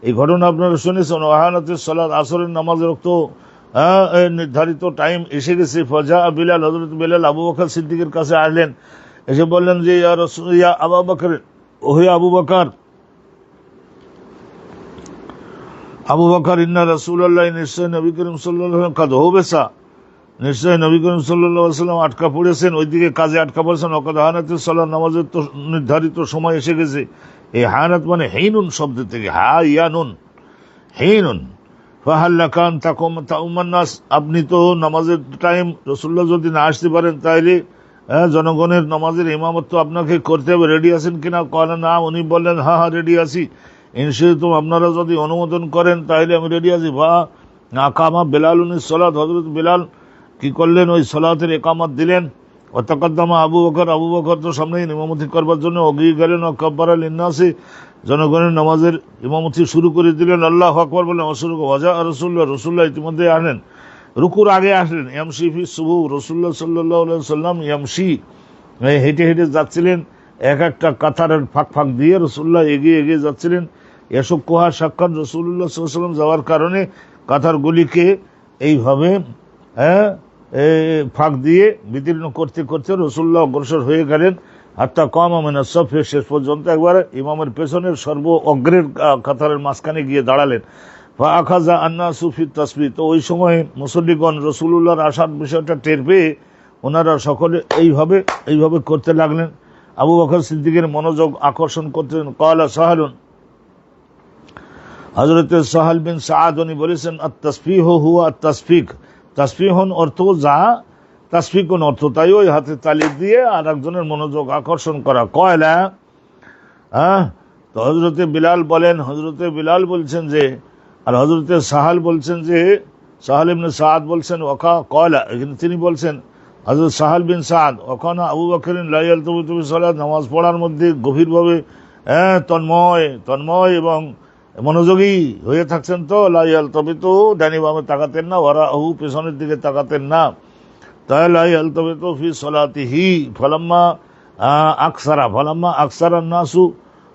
এই ঘটনা আপনারা শুনেছেন। ওয়াহানাতিস সালাত, আসরের নামাজের রক্ত নির্ধারিত টাইম এসে গেছে। ফাজা বিলাল, হযরত বিলাল আবু বকর সিদ্দিকের কাছে আসলেন, এসে বললেন যে, ইয়া রাসূল, ইয়া আবু বকর, ওহে আবু বকর, ইন্না রাসূলুল্লাহ, নিশ্চয় নবী করিম সাল্লাল্লাহু আলাইহি ওয়াসাল্লাম, কাদ হুবেসা, নিশ্চয় নবী করিম সাল্লাল্লাহু আলাইহি ওয়াসাল্লাম আটকা পড়েছেন, ওইদিকে কাজে আটকা পড়েছেন। ওয়াকাদ হানাতিস সালাত, নামাজের তো নির্ধারিত সময় এসে গেছে। এই হানাত মানে হিনুন শব্দ থেকে, ইয়ানুন, হিনুন। ফাহাল্লাকান তাকুম তাউমান নাস, আপনি তো নামাজের টাইম, রাসূলুল্লাহ যদি না আসতে পারেন তাইলে জনগণের নামাজের ইমামত আপনাকে করতে হবে, রেডি আছেন কিনা? কয় না, উনি বললেন হ্যাঁ রেডি আছি, ইনশাআল্লাহ আপনারা যদি অনুমোদন করেন তাহলে আমি রেডি আছি। আকামা বেলালুনিস সালাত, হযরত বেলাল কি করলেন, ওই সালাতের ইকামত দিলেন। ওয়া তাকাদ্দামা আবু বকর তো সামনেই ইমামতি করবার জন্য এগিয়ে গেলেন। ওয়া কাব্বারা লিন্নাসি, জনগণের নামাজের ইমামতি শুরু করে দিলেন, আল্লাহু আকবার বলেন। ওয়াজা রাসূলুল্লাহ ইতিমধ্যে আসলেন, রুকুর আগে আসলেন। ইয়ামশি ফি সুবুহ, রাসূলুল্লাহ সাল্লাল্লাহু আলাইহি ওয়াসাল্লাম ইয়ামশি, হেঁটে হেঁটে যাচ্ছিলেন, এক একটা কাতারের ফাঁক দিয়ে রাসূলুল্লাহ এগিয়ে যাচ্ছিলেন। এসব কোহা সাক্ষাৎ, রাসূলুল্লাহ সাল্লাল্লাহু আলাইহি ওয়াসাল্লাম যাওয়ার কারণে কাতারগুলিকে এইভাবে ফাঁক দিয়ে বিদীর্ণ করতে করতে রাসূলুল্লাহ অগ্রসর হয়ে গেলেন। হাত্তা কামা মিনাস সাফ, শেষ পর্যন্ত একবার ইমামের পেছনের সর্ব অগ্রের কাতারের মাঝখানে গিয়ে দাঁড়ালেন। ফাআখাযা আন্নাসু ফিত তাসবিহ, তো ওই সময় মুসল্লিগণ রাসূলুল্লাহর আসার বিষয়টা টের পেয়ে ওনারা সকলে এইভাবে করতে লাগলেন। আবু বকর সিদ্দিকের মনোযোগ আকর্ষণ করতেন। ক্বালা সাহালুন, হযরত সাহাল বিন সাদ উনি বলেছেন, আত-তাসবিহু হুয়া আত-তাসফিক, তাসবিহুন অর্থ যা, তাসফিকুন অর্থ তাই, ওই হাতে তালি দিয়ে আর একজনের মনোযোগ আকর্ষণ করা। কয়লা, তো হযরতে বিলাল বলছেন যে, আর হযরতে সাহাল বলছেন যে, সাহাল ইবনে সাদ বলছেন, কয়লা, এখানে তিনি বলছেন হযরত সাহাল বিন সাদ, ওখানে আবু বকরিন লা ইয়ালতাবিতু বিসসালাত, নামাজ পড়ার মধ্যে গভীরভাবে তন্ময় এবং মনোযোগী হয়ে থাকছেন। তো লা ইয়ালতাবিতু, ডানি বামে তাকাতেন না, ওয়ারাহু, পেছনের দিকে তাকাতেন না। তাহলে ইয়ালতাফিতু ফি সলাতিহি ফালাম্মা আকসারা নাসু,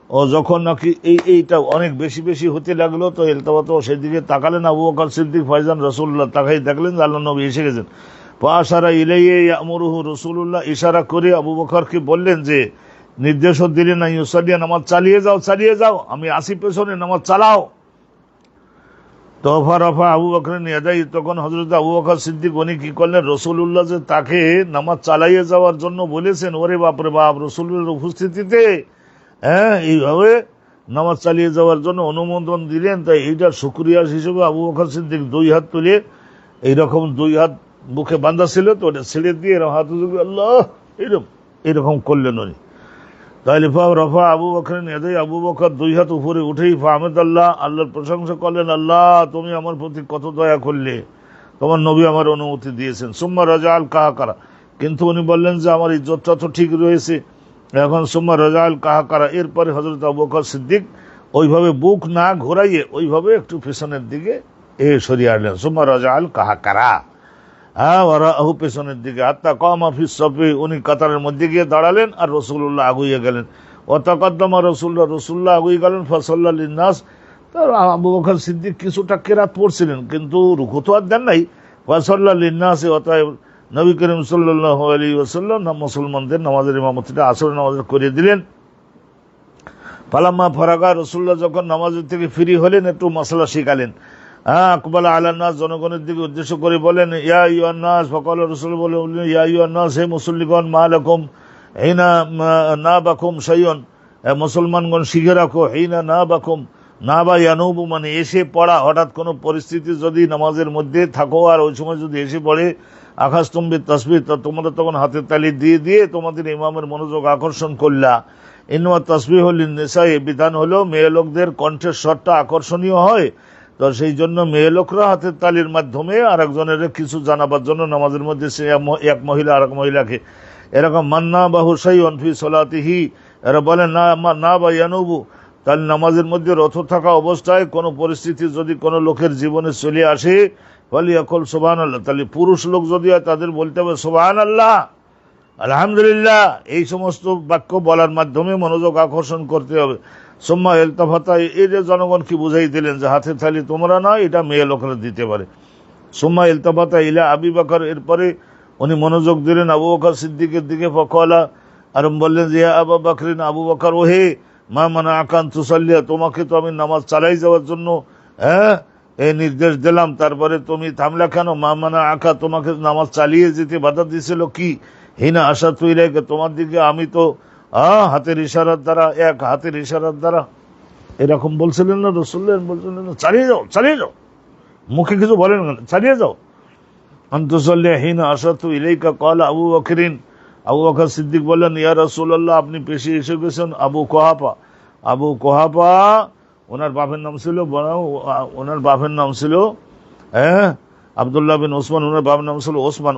ও যখন নাকি এইটা অনেক বেশি বেশি হতে লাগলো তো ইলতাফাত, সেদিকে তাকালেন আবু বকর সিদ্দিক ফাইজান রাসূলুল্লাহ, তাকাই দেখলেন যে আল্লাহ নবী এসে গেছেন। ফাআশারা ইলাইহি ইয়ামুরুহু রাসূলুল্লাহ, ইশারা করে আবু বকরকে বললেন যে, নির্দেশও দিলেন না, ইউসাল্লিয়া, নামাজ চালিয়ে যাও, আমি আসি পেছনে, নামাজ চালাও। তফা রফা আবু বকর ইয়াদাই, তখন হযরত আবু বকর সিদ্দিক উনি কি করলেন, রাসূলুল্লাহ যে তাকে নামাজ চালাইয়ে যাওয়ার জন্য বলেছেন, ওরে বাপরে বাপ, রাসূলের উপস্থিতিতে এইভাবে নামাজ চালিয়ে যাওয়ার জন্য অনুমোদন দিলেন। তাই এইটার শুকরিয়া হিসেবে আবু বকর সিদ্দিক দুই হাত তুলে, এইরকম দুই হাত বুকে বাঁধা ছিল তো ওটা ছেড়ে দিয়ে হাত উঁচু আল্লাহ এরকম করলেন উনি। তাহলে রফা আবু বকর ইয়াদাই, আবু বকর দুই হাত উপরে উঠেই ফাহমেদ আল্লাহ, আল্লাহর প্রশংসা করলেন, আল্লাহ তুমি আমার প্রতি কত দয়া করলে, তোমার নবী আমার অনুমতি দিয়েছেন। সুম্মা রাজাল কাহাকারা, কিন্তু উনি বললেন যে আমার ইজ্জতটা তো ঠিক রয়েছে, এখন সুম্মা রাজাল কাহাকারা, এরপরে হযরত আবু বকর সিদ্দিক ওইভাবে বুক না ঘোরাইয়ে ওইভাবে একটু পেছনের দিকে সরিয়ে আসলেন। সুম্মা রাজাল কাহাকারা, ওরাহু পেছনের দিকে, হাত্তা কামা ফিস সাফি, উনি কাতারের মধ্যে গিয়ে দাঁড়ালেন আর রাসূলুল্লাহ আগুইয়ে গেলেন। ওয়া তাকাদ্দামা রাসূলুল্লাহ আগুইয়ে গেলেন, ফাসাল্লা লিন্নাস, তার আবু বকর সিদ্দিক কিছুটা কেরাত পড়ছিলেন কিন্তু রুকু তো আর দেন নাই। ফাসাল্লা লিন্নাস, অতএব নবী করিম সাল্লাল্লাহু আলাইহি ওয়াসাল্লাম মুসলমানদের নামাজের ইমামতিটা আসরের নামাজ করে দিলেন। ফালাম্মা ফারাগা, রাসূলুল্লাহ যখন নামাজের থেকে ফ্রি হলেন একটু মাসলা শিখালেন। আকবালা আলান নাস, জনগণের দিকে উদ্দেশ্য করে বলেন, ইয়া আইয়ুহান নাস, ফাকাল রাসূল বললেন, ইয়া আইয়ুহান নাস, হে মুসল্লিগণ, মা লাকুম হিনা নাবাকুম শাইউন, মুসলমানগণ শিখে রাখো, হিনা নাবাকুম, না বা ইয়ানুবু মানে এসে পড়া, হঠাৎ কোনো পরিস্থিতি যদি নামাজের মধ্যে থাকো আর ওই সময় যদি এসে পড়ে, আখাযতুম বিত-তাসবিহ, তোমরা তখন হাতের তালি দিয়ে দিয়ে তোমাদের ইমামের মনোযোগ আকর্ষণ করলা। ইন্নামা তাসবিহু লিন-নিসা, বিধান হলো মেয়ে লোকদের কণ্ঠের স্বরটা আকর্ষণীয় হয়, তো সেই জন্য মেয়ে লোকরা হাতের তালির মাধ্যমে আর একজনের কিছু জানাবার জন্য নামাজের মধ্যে সে এক মহিলা আর এক মহিলাকে এরকম মান্না বাহু শাইউন ফি সলাতিহি, এরা বলেন না বা ইয়ানুবু, তাহলে নামাজের মধ্যে রত থাকা অবস্থায় কোনো পরিস্থিতি যদি কোনো লোকের জীবনে চলে আসে, ফালিয়াকুল সুবহানাল্লাহ, তাহলে পুরুষ লোক যদি হয় তাদের বলতে হবে সুবহানাল্লাহ, আলহামদুলিল্লাহ, এই সমস্ত বাক্য বলার মাধ্যমে মনোযোগ আকর্ষণ করতে হবে। সুম্মা ইলতাফাতা, এই যে জনগণ কি বুঝাই দিলেন যে হাতের থালি তোমরা না, এটা মেয়ে লোকেরা দিতে পারে। সুম্মা ইলতাফাতা ইলা আবি বকর, এরপরে উনি মনোযোগ দিলেন আবু বকর সিদ্দিকের দিকে। ফাকালা, আর বললেন যে আবু বকরিন, আবু বকর, ওহে মা মানা আকান তুসাল্লিয়া, তোমাকে তো আমি নামাজ চালাই যাওয়ার জন্য এই নির্দেশ দিলাম, তারপরে তুমি থামলা কেন? মা মানা আকা, তোমাকে নামাজ চালিয়ে যেতে বাধা দিয়েছিল কি? হিনা আশা তুই রেখে, তোমার দিকে আমি তো হাতের ইশারার দ্বারা, এক হাতের ইশারার দ্বারা এরকম বলছিলেন না রাসূলুল্লাহ, বলছিলেন না চালিয়ে যাও, মুখে কিছু বলেন না, চালিয়ে যাও। আনতুসাল্লিয়া হিনা আশাতু ইলাইকা, ক্বালা আবু বকরিন, আবু বকর সিদ্দিক বললেন, ইয়া রাসূলুল্লাহ, আপনি পেশে এসে গেছেন। আবু কুহাফা, ওনার বাপের নাম ছিল আব্দুল্লাহ বিন ওসমান, ওনার বাবার নাম ছিল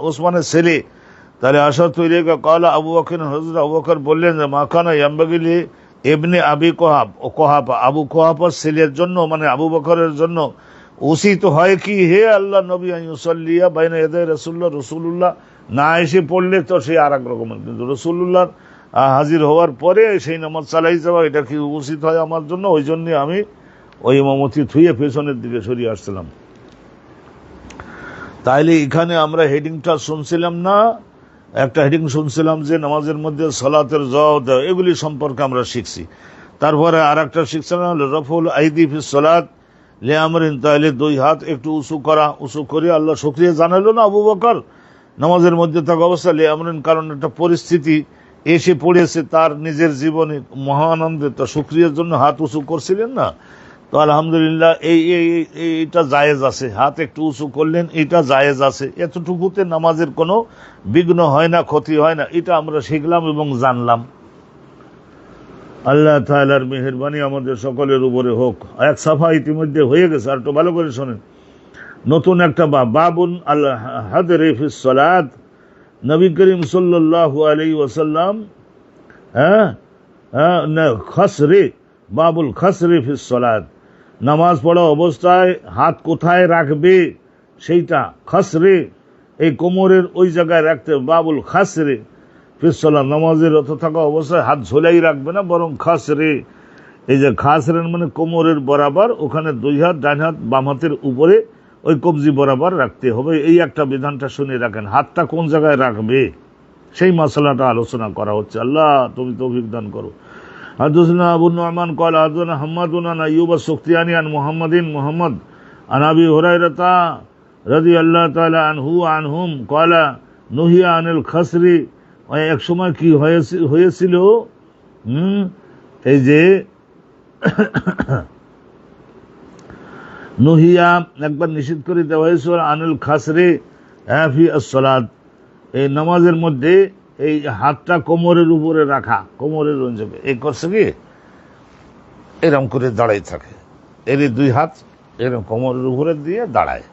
ওসমানের ছেলে। তাহলে আশার তৈরি ক্বালা আবু বকর, হযরত আবু বকর বললেন যে মা কানা ইয়ামবাগি লি ইবনে আবি কুহাফা, আবু কুহাফার ছেলের জন্য মানে আবু বকরের জন্য উচিত হয় কি, হে আল্লাহ নবী, ইউসাল্লিয়া বাইনা ইয়াদাই রাসূলুল্লাহ না এসে পড়লে তো সে আর এক রকমের, কিন্তু রাসূলুল্লাহ হাজির হওয়ার পরে সেই নামাজ চালাই যাওয়া এটা কি উচিত হয় আমার জন্য, ওই জন্য আমি ওই ইমামতি থুয়ে পেছনের দিকে সরিয়ে আসছিলাম। তাইলে এখানে আমরা হেডিংটা শুনছিলাম না, একটা হেডিং শুনছিলাম যে নামাজের মধ্যে সালাতের জবাব দেওয়া, এগুলি সম্পর্কে আমরা শিখছি। তারপরে আর একটা শিখছিলাম রফুল আইদি ফিস সালাত লে আমরিন, তাহলে দুই হাত একটু উঁচু করে আল্লাহ শুকরিয়া জানালো না আবু বকর নামাজের মধ্যে থাকা অবস্থা, লে আমরিন, কারণ একটা পরিস্থিতি এসে পড়েছে তার নিজের জীবনে মহানন্দে, তা শুকরিয়ার জন্য হাত উঁচু করছিলেন না। তো আলহামদুলিল্লাহ এইটা জায়েজ আছে, হাত একটু উঁচু করলেন, এটা জায়েজ আছে, এতটুকুতে নামাজের কোনো বিঘ্ন হয় না, ক্ষতি হয় না, এটা আমরা শিখলাম এবং জানলাম। আল্লাহ তাআলার মেহেরবানি আমাদের সকলের উপরে হোক। এক সাফা ইতিমধ্যে হয়ে গেছে, আর একটু ভালো করে শোনেন। নতুন একটা বাবুন আল হাদরি ফিস সালাত, নবী করিম সাল্লাল্লাহু আলাইহি ওয়াসাল্লাম বাবুল খাসরি ফিস সালাত, নামাজ পড়া অবস্থায় হাত কোথায় রাখবে সেইটা, খাসরে এই কোমরের ওই জায়গায় রাখতে, বাবুল খাসরে ফিসলা, নামাজের রত থাকা অবস্থায় হাত ঝোলাই রাখবে না, বরং খাসরে, এই যে খাসরেন মানে কোমরের বরাবর, ওখানে দুই হাত, ডান হাত বাম হাতের উপরে ওই কবজি বরাবর রাখতে হবে। এই একটা বিধানটা শুনে রাখেন। হাতটা কোন জায়গায় রাখবে সেই মশলাটা আলোচনা করা হচ্ছে। আল্লাহ তুমি তৌফিক দান করো। হাদদাসানা আবু নুআমান قال حدثنا حماد عن ايوب السختياني عن محمد عن ابي هريره رضي الله تعالى عنه عنهم قال نهي عن الخسر। এক সময় কি হয়েছিল, এই যে নুহিয়া একবার নিষেধ করে দেওয়া হয়েছিল, আনুল খাসরে ফি আসসালাত, এই নামাজের মধ্যে এই হাতটা কোমরের উপরে রাখা, কোমরের অঞ্চলে এই করছে কি এরকম করে দাঁড়াই থাকে, এর দুই হাত এরকম কোমরের উপরে দিয়ে দাঁড়ায়।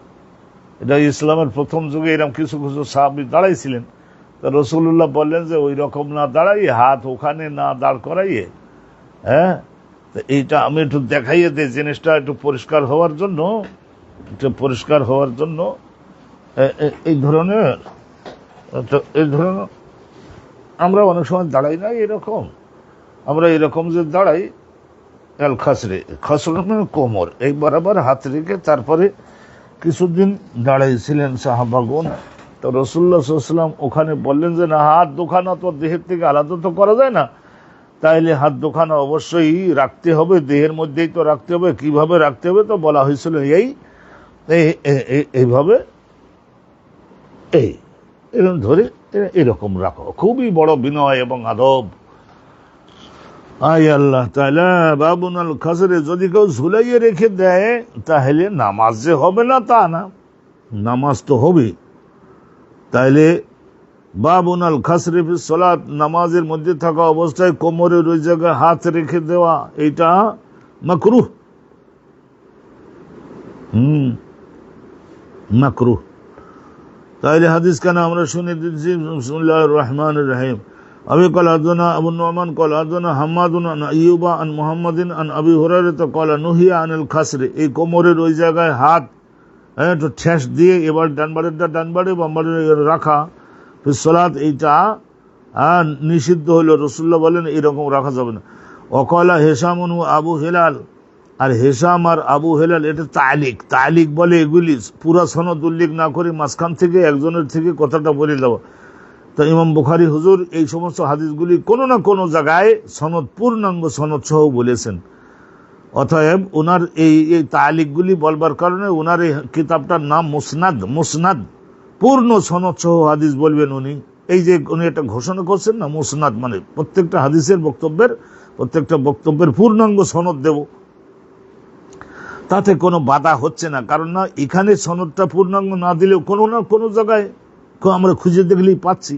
এটা ইসলামের প্রথম যুগে এরকম কিছু কিছু সাহাবী দাঁড়াইছিলেন। তো রাসূলুল্লাহ বললেন যে ওই রকম না দাঁড়াইয়ে, হাত ওখানে না দাঁড় করাইয়ে, হ্যাঁ, এইটা আমি একটু দেখাইয়ে দিই জিনিসটা একটু পরিষ্কার হওয়ার জন্য, এই ধরনের আমরা অনেক সময় দাঁড়াই না এরকম, আমরা এরকম যে দাঁড়াই, এল খাসরে, খাসরে মানে কোমর, এই বরাবর হাত রেখে তারপরে কিছুদিন দাঁড়াইছিলেন সাহাবাগণ। তো রাসূলুল্লাহ সাল্লাল্লাহু আলাইহি ওয়াসাল্লাম ওখানে বললেন যে না, হাত দুখানা তো দেহের থেকে আলাদা তো করা যায় না, তাইলে হাত দুখানা অবশ্যই রাখতে হবে, দেহের মধ্যেই তো রাখতে হবে। কিভাবে রাখতে হবে তো বলা হয়েছিল এইভাবে, এরকম ধরে এরকম রাখো, খুবই বড় বিনয় এবং আদব। আয় আল্লাহ তাআলা, বাবুনাল খাসরে, যদি কেউ ঝুলাইয়ে রেখে দেয় তাহলে নামাজ যে হবে না তা না, নামাজ তো হবে। তাইলে বাবুনাল খাসরে ফি সালাত, নামাজের মধ্যে থাকা অবস্থায় কোমরের ওই জায়গায় হাত রেখে দেওয়া, এইটা মাকরুহ, মাকরুহ। তাইলে হাদিস কেন আমরা শুনে দিচ্ছি, বিসমিল্লাহির রহমানির রহিম। أبي قال حدثنا أبو النعمان قال حدثنا حماد عن أيوب عن محمد عن أبي هريرة قال نهي عن الخسر, এই কোমরের ওই জায়গায় হাত একটু ঠেস দিয়ে এবার ডানবাড়িটা ডানবাড়ি বামবাড়ি রাখা ফিসসালাত, এইটা নিষিদ্ধ হলো। রাসূলুল্লাহ বলেন এরকম রাখা যাবে না। ওয়াকালা হিশাম আবু হেলাল, আর হিশাম আর আবু হেলাল, এটা তালিক বলে, এগুলি পুরা সনদ উল্লেখ না করে মাঝখান থেকে একজনের থেকে কথাটা বলে দেওয়া। তো ইমাম বুখারী হুজুর এই সমস্ত হাদিসগুলি কোনো না কোনো জায়গায় সনদ, পূর্ণাঙ্গ সনদ সহ বলেছেন। অতএব ওনার এই তালিকগুলি বলবার কারণে ওনার এই কিতাবটার নাম মুসনাদ, পূর্ণ সনদ সহ হাদিস বলবেন উনি। এই যে উনি একটা ঘোষণা করছেন না, মুসনাদ মানে প্রত্যেকটা হাদিসের প্রত্যেকটা বক্তব্যের পূর্ণাঙ্গ সনদ দেব, তাতে কোনো বাধা হচ্ছে না। কারণ না, এখানে সনদটা পূর্ণাঙ্গ না দিলেও কোনো না কোনো জায়গায় আমরা খুঁজে দেখলেই পাচ্ছি।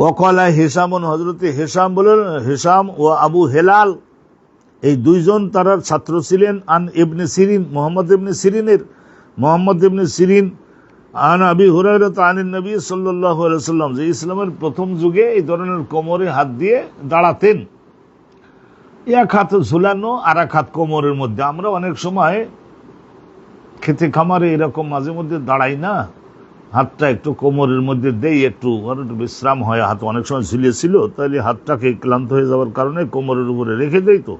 ওয়াকালা হিশামুন, হযরতে হিশাম বলেন, হিশাম ও আবু হেলাল এই দুইজন তার ছাত্র ছিলেন। আন ইবনে সিরিন, মোহাম্মদ ইবনে সিরিন আন আবি হুরায়রা আনিন নবী সাল্লাল্লাহু আলাইহি ওয়াসাল্লাম, যে ইসলামের প্রথম যুগে এই ধরনের কোমরে হাত দিয়ে দাঁড়াতেন, এক হাত ঝুলানো আর এক হাত কোমরের মধ্যে। আমরা অনেক সময় খেতে খামারে এরকম মাঝে মধ্যে দাঁড়াই না, হাতটা একটু কোমরের মধ্যে দেই, একটু বিশ্রাম হয়, হাত অনেক সময় ঝুলিয়েছিল, তাহলে হাতটাকে ক্লান্ত হয়ে যাওয়ার কারণে কোমরের উপরে রেখে দেই। তো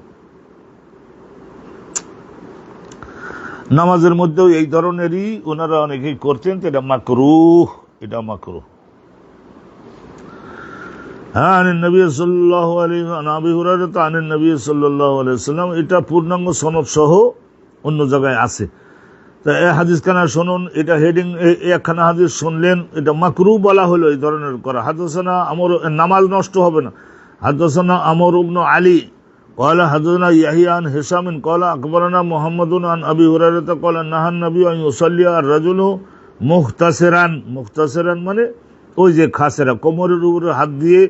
নামাজের মধ্যেও এই ধরনেরই ওনারা অনেকেই করতেন, এটা মাকরুহ, হ্যাঁ। নবী সাল্লাল্লাহু আলাইহি ওয়া আবি হুরায়রা আন নবী সাল্লাল্লাহু আলাইহি ওয়াসাল্লাম, এটা পূর্ণাঙ্গ সনদ সহ অন্য জায়গায় আছে। তা এই হাদিস খানা শুনুন, এটা হেডিং, একখানা হাদিস শুনলেন, এটা মাকরুহ বলা হলো এই ধরনের করা। হাদাসানা আমর, নামাজ নষ্ট হবে না। হাদাসানা আমর ইবনে আলী قال حدثنا يحيى عن هشام قال اخبرنا محمد عن ابي هريره قال نهى النبي ان يصلي الرجل মুখতাসিরান মানে ওই যে খাসেরা, কোমরের উপরে হাত দিয়ে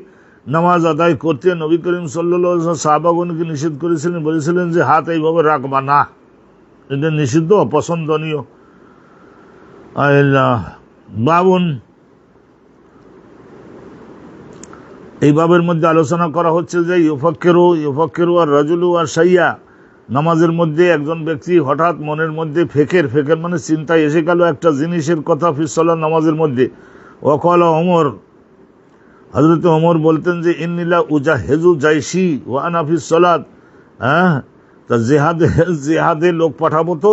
নামাজ আদায় করতে নবী করিম সাল্লাল্লাহু আলাইহি ওয়াসাল্লাম সাহাবাগণকে নিষেধ করেছিলেন, বলেছিলেন যে হাত এইভাবে রাখবা না, এটা নিষিদ্ধ, অপছন্দনীয়। বাবুন, এই বাবের মধ্যে আলোচনা করা হচ্ছে যে ইউফাক্কিরু আর রাজুলু আর শাইয়া, নামাজের মধ্যে একজন ব্যক্তি হঠাৎ মনের মধ্যে ফেকের মানে চিন্তায় এসে গেল একটা জিনিসের কথা ফিসলা নামাজের মধ্যে। ওয়াকাল ওমর, হযরত ওমর বলতেন যে ইন্নিলা উজাহিজু জাইশি ওয়া আনা ফিস সালাত, তা জিহাদে লোক পাঠাবো, তো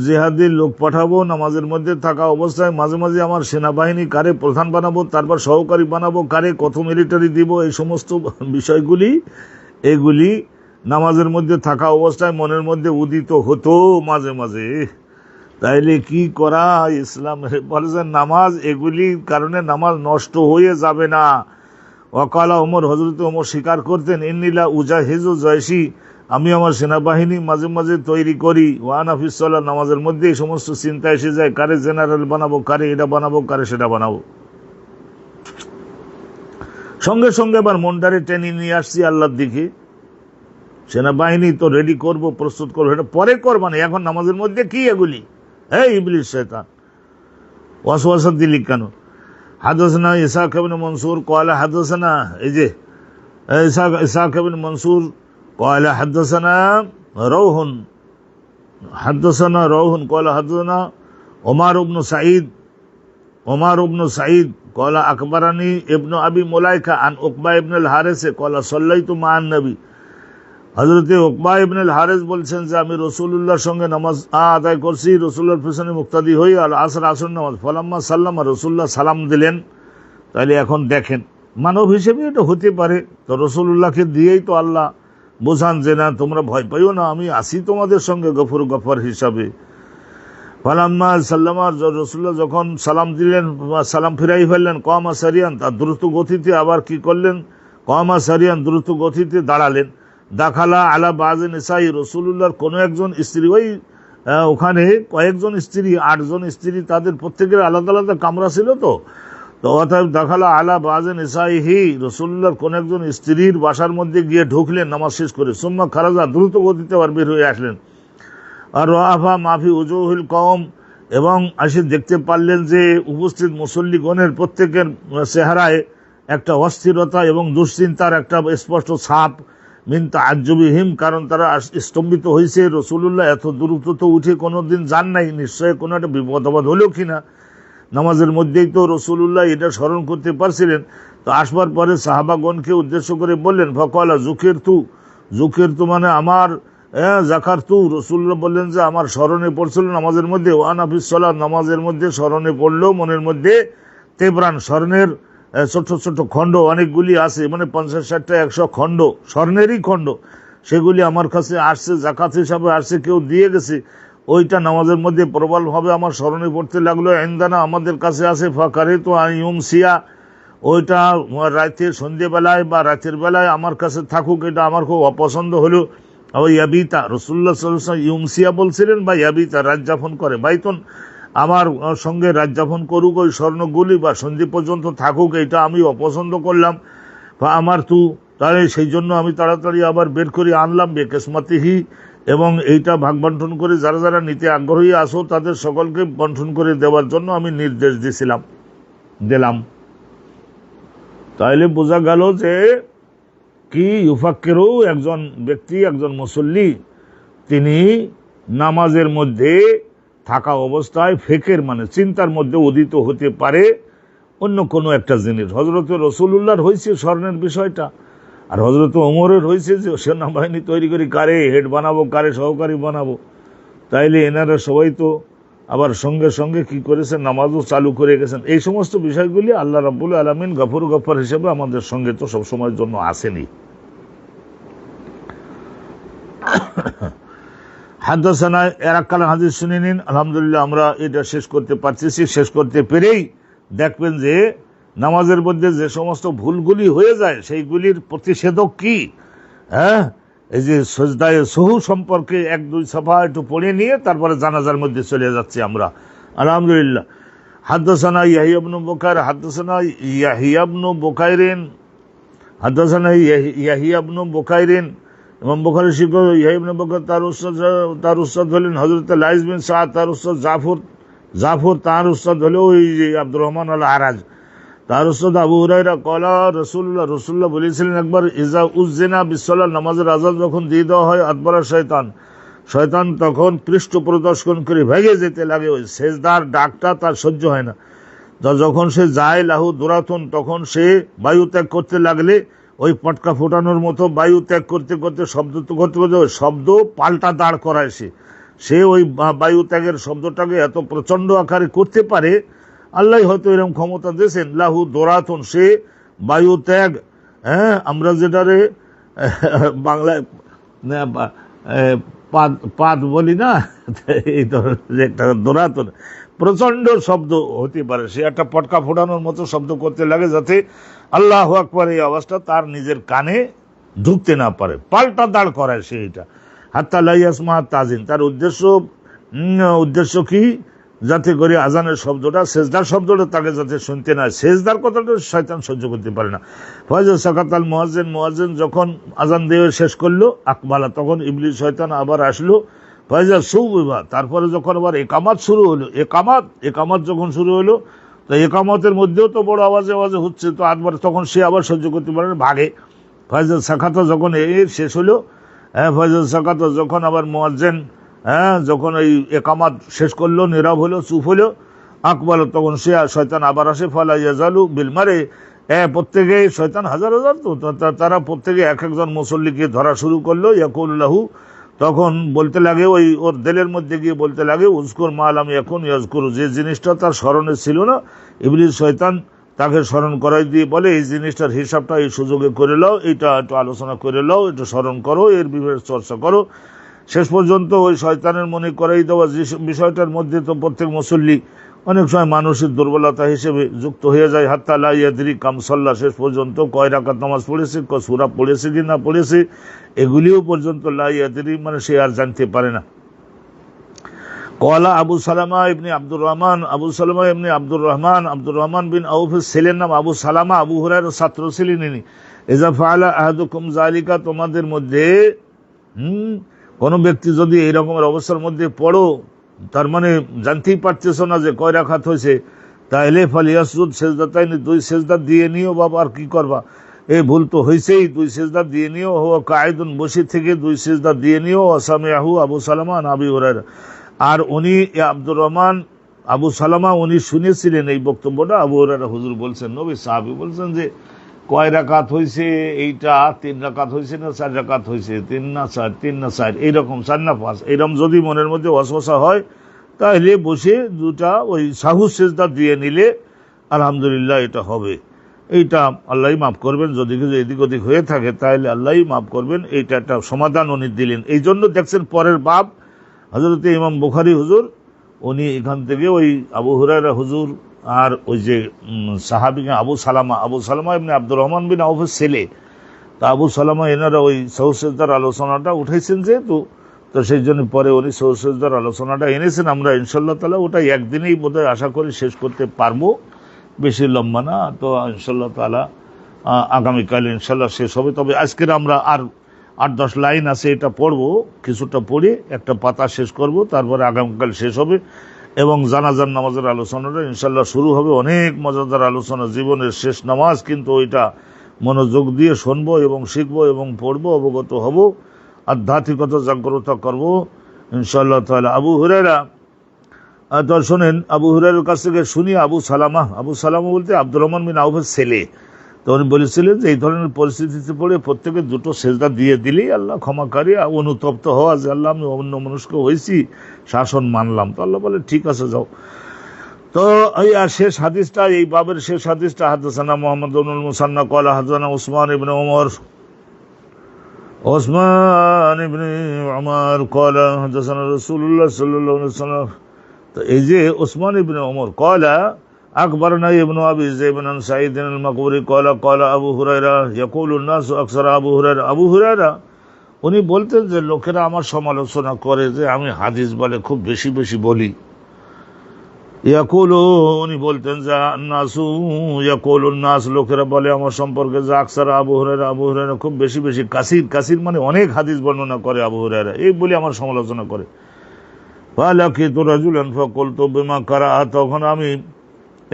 জিহাদে লোক পাঠাবো, নামাজের মধ্যে থাকা অবস্থায় মাঝে মাঝে আমার সেনাবাহিনী কারে প্রধান বানাবো, তারপর সহকারী বানাবো, কারে কত মিলিটারি দিব, এই সমস্ত বিষয়গুলি এগুলি নামাজের মধ্যে থাকা অবস্থায় মনের মধ্যে উদিত হতো মাঝে মাঝে। তাইলে কি করা? ইসলাম বলেছেন নামাজ এগুলির কারণে নামাজ নষ্ট হয়ে যাবে না। ওয়াকালা ওমর, হযরত ওমর স্বীকার করতেন ইন্নিলা উজাহিজু জয়সি, আমি আমার সেনাবাহিনী মাঝে মাঝে তৈরি করি, ওয়ানা ফিস সালাত, নামাজের মধ্যে এই সমস্ত চিন্তা এসে যায়, কারে জেনারেল বানাবো, কারে এটা বানাবো, কারে সেটা বানাবো। সঙ্গে সঙ্গে আবার মনটারে টেনে নিয়ে আসছি আল্লাহর দিকে, সেনাবাহিনী তো রেডি করব, প্রস্তুত করবো, এটা পরে করবা না, এখন নামাজের মধ্যে কি এগুলি? এই ইবলিস শয়তান ওয়াসওয়াসা দিলি কেন? হাদাসানা ইসহাক ইবনে মনসুর ক্বালা হাদাসানা, এই যে ইসহাক ইবনে মনসুর ক্বালা হাদাসানা রাওহুন, ক্বালা হাদাসানা ওমর ইবনে সাঈদ ক্বালা আকবরানি ইবনে আবি মুলাইকা আন উকবা ইবনে আল হারিস ক্বালা সাল্লাইতু মা'আন নবী। হযরতে উকবা ইবনে আল হারিস বলছেন যে আমি রাসূলুল্লাহর সঙ্গে নামাজ আদায় করছি, রাসূলুল্লাহর পিছনে মুক্তাদি হই, আল আসর নামাজ, ফালাম্মা সাল্লামা, রাসূলুল্লাহ সালাম দিলেন। তাহলে এখন দেখেন মানব হিসেবে এটা হতে পারে, তো রাসূলুল্লাহকে দিয়েই তো আল্লাহ বোঝান যে না তোমরা ভয় পাইও না, আমি আসি তোমাদের সঙ্গে গফর হিসাবে। ফালাম্মা সাল্লামা, রাসূলুল্লাহ যখন সালাম দিলেন, সালাম ফিরাই ফেললেন, কামা সারিয়ান, তার দ্রুত গতিতে আবার কি করলেন, কামা সারিয়ান, দ্রুত গতিতে দাঁড়ালেন। দাখালা আলা বাযি নিসাই, রাসূলুল্লাহর কোনো একজন স্ত্রী, ওই ওখানে কয়েকজন স্ত্রী, 8 জন স্ত্রী, তাদের প্রত্যেকের আলাদা আলাদা কামরা ছিল, তো অতএব দাখালা আলা বাযি নিসাইহি, রাসূলুল্লাহর কোন একজন স্ত্রীর বাসার মধ্যে গিয়ে ঢুকলেন নামাজ শেষ করে। সুম্মা খারাজা, দ্রুত গতিতে আবার বের হয়ে আসলেন। আর রাফা মাফি উজুহিল কওম, এবং আসে দেখতে পারলেন যে উপস্থিত মুসল্লিগণের প্রত্যেকের চেহারায় একটা অস্থিরতা এবং দুশ্চিন্তার একটা স্পষ্ট ছাপ। মিন তাআজ্জুবিহিম, কারণ তারা স্তম্ভিত হয়েছে, রাসূলুল্লাহ এত দ্রুত তো উঠে কোনোদিন যান নাই, নিশ্চয়ই কোনো একটা বিপদ আপদ হলো কিনা। নামাজের মধ্যেই তো রাসূলুল্লাহ এটা স্মরণ করতে পারছিলেন। তো আসবার পরে সাহাবাগণকে উদ্দেশ্য করে বললেন, ফাকালা জুকিরতু মানে আমার, জাকারতু, রাসূলুল্লাহ বললেন যে আমার স্মরণে পড়ছিল নামাজের মধ্যে, ওয়ানা ফিস সালাত, নামাজের মধ্যে স্মরণে পড়লো, মনের মধ্যে তেবরান, স্বর্ণের ছোট ছোট খণ্ড অনেকগুলি আছে, মানে 50-60টা 100 খণ্ড, স্বর্ণেরই খণ্ড, সেগুলি আমার কাছে আসছে, জাকাত হিসাবে আসছে, কেউ দিয়ে গেছে, ওইটা নামাজের মধ্যে প্রবলভাবে আমার স্মরণে পড়তে লাগলো। ইনদানা, আমাদের কাছে আছে, ফাকারে তো ইউমসিয়া, ওইটা রাতে সন্ধ্যেবেলায় বা রাতের বেলায় আমার কাছে থাকুক, এটা আমার খুব অপছন্দ হলো। আবার ইয়াবিতা, রাসূলুল্লাহ সাল্লাল্লাহু আলাইহি ওয়াসাল্লাম ইউমসিয়া বলছিলেন, বা ইয়াবিতা, রাত যাপন করে, বাইতন আমার সঙ্গে রাত যাপন করুক, ওই স্বর্ণগুলি বা সন্ধি পর্যন্ত থাকুক, এটা আমি অপছন্দ করলাম। আমার তু, তাহলে সেই জন্য আমি তাড়াতাড়ি আবার বের করে আনলাম, বেকেসমাতিহি, এবং এইটা ভাগ বন্টন করে যারা যারা নিতে আগ্রহী আসো তাদের সকলকে বন্টন করে দেওয়ার জন্য আমি নির্দেশ দিলাম। তাইলে বোঝা গেল যে কি ইউফাক্কিরু, একজন ব্যক্তি, একজন মুসল্লি, তিনি নামাজের মধ্যে থাকা অবস্থায় ফেকের মানে চিন্তার মধ্যে উদিত হতে পারে অন্য কোনো একটা জিনিস। হযরত রাসূলুল্লাহর হয়েছে স্বর্ণের বিষয়টা, আর হযরত ওমরের হয়েছে যে সেনাবাহিনী তৈরি করি, কারে হেড বানাবো, কারে সহকারী বানাবো। তাইলে এনারা সবাই তো আবার সঙ্গে সঙ্গে কি করেছেন, নামাজও চালু করে গেছেন। এই সমস্ত বিষয়গুলি আল্লাহ রাব্বুল আলামিন গফর হিসেবে আমাদের সঙ্গে তো সবসময়ের জন্য আসেনি। হাদাসানা, এর এককালীন হাদিস শুনে নিন। আলহামদুলিল্লাহ আমরা এটা শেষ করতে পারতেছি। শেষ করতে পেরেই দেখবেন যে নামাজের মধ্যে যে সমস্ত ভুলগুলি হয়ে যায় সেইগুলির প্রতিষেধক কি। এই যে সজদায়ে সহু সম্পর্কে 1-2 সাফা একটু পড়ে নিয়ে তারপরে জানাজার মধ্যে চলে যাচ্ছি আমরা। আলহামদুলিল্লাহ। হাদাসানা ইয়াহইয়া ইবনে বুকাইর, হাদাসানা ইয়াহইয়া ইবনে বুকাইরিন, হাদাসানা ইয়াহইয়া ইবনে বুকাইরিন, ইমাম বুখারী শিক্ষক ইয়াহইয়া ইবনে বুকাইর, তার উস্তাদ হলেন হযরত লাইস বিন সাদ, তার উস্তাদ জাফর, তার উস্তাদ হলো ওই যে আব্দুর রহমান আল আরাজ, তার উস্তাদ আবু হুরায়রা কলা রসুল্লাহ বলেছিলেন একবার, ইজা উজ্জিনা বিসসালাহ, নামাজের আযান যখন দিয়ে দেওয়া হয়, আদবরা শয়তান তখন পৃষ্ঠ প্রদর্শন করে ভেগে যেতে লাগে। ওই সেজদার ডাকটা তার সহ্য হয় না। যখন সে যায় লাহু দুরাতুন, তখন সে বায়ু ত্যাগ করতে লাগলে ওই পটকা ফোটানোর মতো বায়ু ত্যাগ করতে করতে শব্দ পাল্টা দাঁড় করায়। সে ওই বায়ু ত্যাগের শব্দটাকে এত প্রচন্ড আকারে করতে পারে, আল্লাহ হয়তো এরকম ক্ষমতা দিয়েছেন। লাহু দোরাতুন, সে বায়ু ত্যাগ, হ্যাঁ, আমরা যেটারে বাংলায় পাদ বলি না, এই ধরনের একটা দোরাতুন প্রচন্ড শব্দ হতে পারে। সে একটা পটকা ফোটানোর মতো শব্দ করতে লাগে, যাতে আল্লাহু আকবার এই আওয়াজটা তার নিজের কানে ঢুকতে না পারে, পাল্টা দাঁড় করায় সে এটা। হাত্তা লা ইয়াসমা তাজিন, তার উদ্দেশ্য কি, যাতে করে আজানের শব্দটা, সেজদার শব্দটা তাকে যাতে শুনতে না, সেজদার কথাটা শয়তান সহ্য করতে পারে না। ফয়জা সাকাতাল মুয়াজ্জিন যখন আজান দিয়ে শেষ করলো, আকবালা, তখন ইবলিস শয়তান আবার আসলো। ফয়জা সুবিবা, তারপরে যখন আবার একামাত শুরু হলো, একামাত যখন শুরু হলো, তো একামতের মধ্যেও তো বড় আওয়াজে হচ্ছে, তো আদবার, তখন সে আবার সহ্য করতে পারে না, ভাগে। ফয়জা সাকাতা, যখন এর শেষ হলো, হ্যাঁ, ফয়জা সাকাতা, যখন আবার মুয়াজ্জিন, হ্যাঁ, যখন এই একামাত শেষ করলো, নীরব হলো, চুপ হলো, আকবাল, তখন সে শয়তান আবার আসে। ফালা ইয়াজালু বিল মারে, প্রত্যেকে শয়তান হাজার তো তারা প্রত্যেকে এক একজন মুসল্লিকে ধরা শুরু করলো। ইয়াকুলু লাহু, তখন বলতে লাগে, ওই ওর দিলের মধ্যে গিয়ে বলতে লাগে, উযকুর মা লাম ইয়াকুন ইয়াযকুরু, যে জিনিসটা তার স্মরণে ছিল না, ইবলিস শয়তান তাকে স্মরণ করাই দিয়ে বলে, এই জিনিসটার হিসাবটা এই সুযোগে করে নাও, এটা একটু আলোচনা করে নাও, একটু স্মরণ করো, এর বিষয়ে চর্চা করো। শেষ পর্যন্ত ওই শয়তানের মনে করাই দেওয়া বিষয়টার মধ্যে তো প্রত্যেক মুসল্লি অনেক সময় মানসিক দুর্বলতা হিসেবে যুক্ত হয়ে যায়। হাত্তা লা ইয়াদরি কাম সাল্লা, শেষ পর্যন্ত কয় রাকাত নামাজ পড়েছে, সূরা পড়েছে কি না পড়েছে, এগুলিও পর্যন্ত লা ইয়াদরি, মানে সে আর জানতে পারে না। কলা আবু সালামা ইবনে আব্দুর রহমান বিন আউফের ছেলের নাম আবু সালামা, আবু হুরায়রার ছাত্র ছিলেন ইনি। ইজা ফাআলা আহাদুকুম যালিকা, তোমাদের মধ্যে কোন ব্যক্তি যদি এই রকমের অবস্থার মধ্যে পড়ো, তার মানে জানতেই পারতেছো না যে কয় রাকাত হয়েছে, তাহলে ফালিয়াসজুদ সেজদাতাইনি, দুই সেজদা দিয়ে নিও। বাবা, আর কি করবা, এই ভুল তো হয়েছেই, দুই সেজদা দিয়ে নিও। হুয়া কায়দুন, বসে থেকে দুই সেজদা দিয়ে নিও। ওয়াসামিআহু আবু সালামা আবি হুরায়রা, আর উনি আব্দুর রহমান আবু সালামা, উনি শুনেছিলেন এই বক্তব্যটা। আবু হুরায়রা হুজুর বলছেন, নবী সাহাবী বলছেন যে কয় রাকাত হয়েছে, এইটা 3 রাকাত হয়েছে না 4 রাকাত হয়েছে, 3 না 4 এইরকম, 4 না 5, এইরকম যদি মনের মধ্যে ওয়াসওয়াসা হয়, তাহলে বসে দুটা ওই সাহু সেজদা দিয়ে নিলে আলহামদুলিল্লাহ এটা হবে। এইটা আল্লাহই মাফ করবেন, যদি কিছু এদিক ওদিক হয়ে থাকে তাহলে আল্লাহই মাফ করবেন। এইটা একটা সমাধান উনি দিলেন। এই জন্য দেখছেন পরের বাব হযরতে ইমাম বুখারী হুজুর, উনি এখান থেকে ওই আবু হুরায়রা হুজুর আর ওই যে সাহাবী আবু সালামা ইবনে আব্দুর রহমান বিন আউফের ছেলে, তা আবু সালামা, এনারা ওই সহজ সেজদার আলোচনাটা উঠাইছেন যেহেতু, তো সেই জন্য পরে উনি সহজ সেজদার আলোচনাটা এনেছেন। আমরা ইনশাআল্লাহ তাআলা ওটা একদিনেই বোধহয় আশা করি শেষ করতে পারবো, বেশি লম্বা না। তো ইনশাআল্লাহ তাআলা আগামীকাল ইনশাআল্লাহ শেষ হবে। তবে আজকের আমরা আর 8-10 লাইন আছে, এটা পড়বো, কিছুটা পড়ে একটা পাতা শেষ করব, তারপরে আগামীকাল শেষ হবে। এবং জানাজার নামাজের আলোচনাটা ইনশাআল্লাহ শুরু হবে। অনেক মজাদার আলোচনা, জীবনের শেষ নামাজ, কিন্তু ওইটা মনোযোগ দিয়ে শুনবো এবং শিখবো এবং পড়বো, অবগত হব, আধ্যাত্মিকতা জাগ্রত করবো ইনশাআল্লাহ তাআলা। আবু হুরায়রা, তো শোনেন, আবু হুরায়রার কাছ থেকে শুনি, আবু সালামা বলতে আব্দুর রহমান বিন আউফের ছেলে, তো উনি বলেছিলেন যে এই ধরনের পরিস্থিতিতে পড়ে প্রত্যেকে দুটো সেজদা দিয়ে দিলেই আল্লাহ ক্ষমাকারী। অনুতপ্ত হওয়া যে আল্লাহ আমি অন্য মনস্ক হয়েছি, শাসন মানলাম, তো আল্লাহ বলে ঠিক আছে যাও। তো এই শেষ হাদিসটা, এই বাবের শেষ হাদিসটা, হাদাসানা মুহাম্মদ ইবনুল মুসান্না ক্বালা হাদাসানা উসমান ইবনে উমর ক্বালা হাদাসানা রাসূলুল্লাহ সাল্লাল্লাহু আলাইহি ওয়াসাল্লাম। তো এই যে উসমান ইবনে উমর ক্বালা আকবরনা ইবনু আবি যায়দ আন সাঈদ আল মাকবুরি ক্বালা আবু হুরায়রা ইয়াকুলুন নাস আকসার আবু হুরায়রা উনি বলতেন যে লোকেরা আমার সমালোচনা করে যে আমি হাদিস বলে খুব বেশি বেশি বলি। ইয়াকুলু, উনি বলতেন যে ইয়াকুলুন নাস, লোকেরা বলে আমার সম্পর্কে যে আকসার আবু হুরায়রা খুব বেশি বেশি, কাসির মানে অনেক হাদিস বর্ণনা করে আবু হুরায়রা, এই বলে আমার সমালোচনা করে। ফালাকিতু রাজুলান ফাকুলতু বিমা কারা, তখন আমি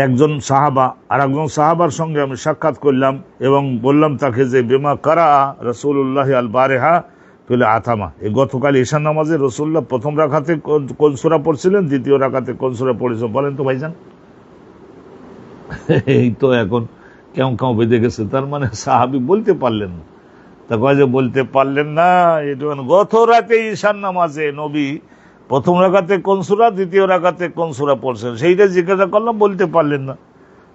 একজন সাহাবা আর একজন সাহাবার সঙ্গে আমি সাক্ষাৎ করলাম এবং বললাম তাকে যে বেমা কারা রাসূলুল্লাহ আল বারেহা ফিল আতামা, এই গতকাল ঈশান নামাজে রাসূলুল্লাহ প্রথম রাকাতে কোন সূরা পড়ছিলেন, দ্বিতীয় রাকাতে কোন সূরা পড়েছেন বলেন তো ভাইজান। এই তো এখন কেমন কেমন বেঁধে গেছে, তার মানে সাহাবি বলতে পারলেন না। তা কয় যে বলতে পারলেন না, এটা গত রাতে ঈশান নামাজে নবী প্রথম রাকাতে কোন সূরা, দ্বিতীয় রাকাতে কোন সূরা পড়ছেন সেইটা জিজ্ঞাসা করলাম, বলতে পারলেন না।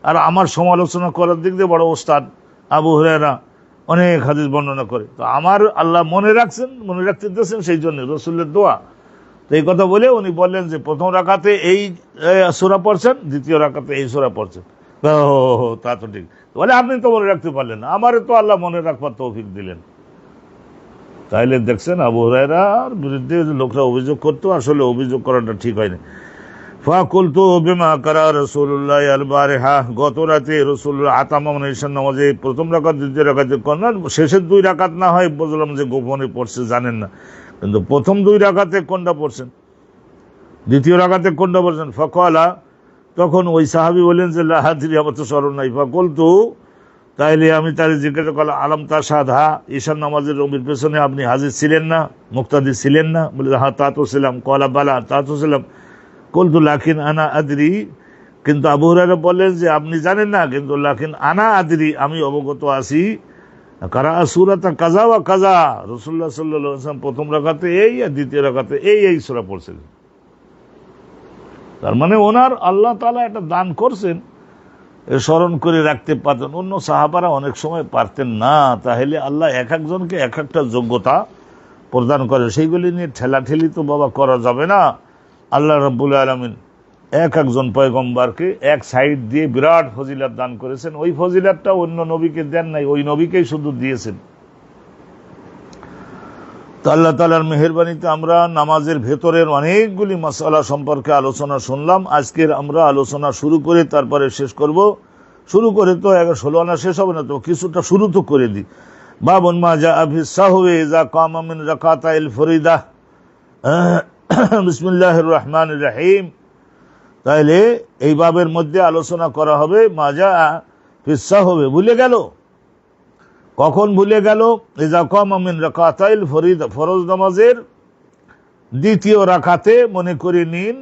আর আমার সমালোচনা করার দিক দিয়ে বড় ওস্তাদ আবু হুরায়রা অনেক হাদিস বর্ণনা করে, তো আমার আল্লাহ মনে রাখছেন, মনে রাখতে দিয়েছেন, সেই জন্য রাসূলের দোয়া। তো এই কথা বলে উনি বললেন যে প্রথম রাকাতে এই সূরা পড়ছেন, দ্বিতীয় রাকাতে এই সূরা পড়ছেন। ও তা তো ঠিক, বলে আপনি তো মনে রাখতে পারলেন না, আমারে তো আল্লাহ মনে রাখবার তৌফিক দিলেন। তাইলে দেখছেন আবু হুরায়রার বিরুদ্ধে লোকরা অভিযোগ করতো, আসলে অভিযোগ করাটা ঠিক হয়নি। ফাকুলতু বিমা কারা রাসূলুল্লাহ আল বারিহা, গত রাতে রাসূলুল্লাহ আতামা মানে ঈশান নামাজে প্রথম রাকাত দ্বিতীয় রাকাতে কোন শেষের দুই রাকাত না হয় বুঝলাম যে গোপনে পড়ছে জানেন না, কিন্তু প্রথম দুই রাকাতে কোনটা পড়ছেন, দ্বিতীয় রাকাতে কোনটা পড়ছেন। ফাকালা, তখন ওই সাহাবী বলেন যে লা আদরি, আমার তো স্মরণ নাই। ফাকুলতু, তাইলে আমি তারে জিজ্ঞাসা করলাম আলাম তাশহাদা, ঈশান নামাজের নবীর পেছনে আপনি হাজির ছিলেন না, মুক্তাদি ছিলেন না? বলে হ্যাঁ তা তো ছিলাম। কলা বালা, তা তো ছিলাম। কুলতু লাকিন আনা আদরি, কিন্তু আবু হুরায়রা বললেন যে আপনি জানেন না, কিন্তু লাকিন আনা আদরি, আমি অবগত আছি। কারা সূরাতা কাযা ওয়া কাযা, রাসূলুল্লাহ সাল্লাল্লাহু আলাইহি ওয়াসাল্লাম প্রথম রাকাতে এই আর দ্বিতীয় রাকাতে এই সূরা পড়ছিলেন। তার মানে ওনার আল্লাহ তাআলা এটা দান করছেন, স্মরণ করে রাখতে পারতেন, অন্য সাহাবারা অনেক সময় পারতেন না। তাহলে আল্লাহ এক একজনকে এক একটা যোগ্যতা প্রদান করে, সেইগুলি নিয়ে ঠেলাঠেলি তো বাবা করা যাবে না। আল্লাহ রাব্বুল আলামিন এক একজন পয়গম্বরকে এক সাইড দিয়ে বিরাট ফজিলত দান করেছেন, ওই ফজিলতটা অন্য নবীকে দেন নাই, ওই নবীকেই শুধু দিয়েছেন। তো আল্লাহ তাআলার মেহেরবানিতে আমরা নামাজের ভেতরের অনেকগুলি মাসআলা সম্পর্কে আলোচনা শুনলাম। আজকের আমরা আলোচনা শুরু করে তারপরে শেষ করব। শুরু করে তো 16 আনা শেষ হবে না, তো কিছুটা শুরু তো করে দিই। বাবুন মা জাআ ফিস সাহওয়ি ইযা কামা মিন রাকাতাইল ফরিদা, বিসমিল্লাহির রহমানির রহিম। তাইলে এই বাবের মধ্যে আলোচনা করা হবে মা জাআ ফিস সাহওয়ি, ভুলে গেল, কখন ভুলে গেল? ইযা কামা মিন রাকাতাইল ফরিদা, ফরজ নামাজের দ্বিতীয় রাকাতে মনে করে নিন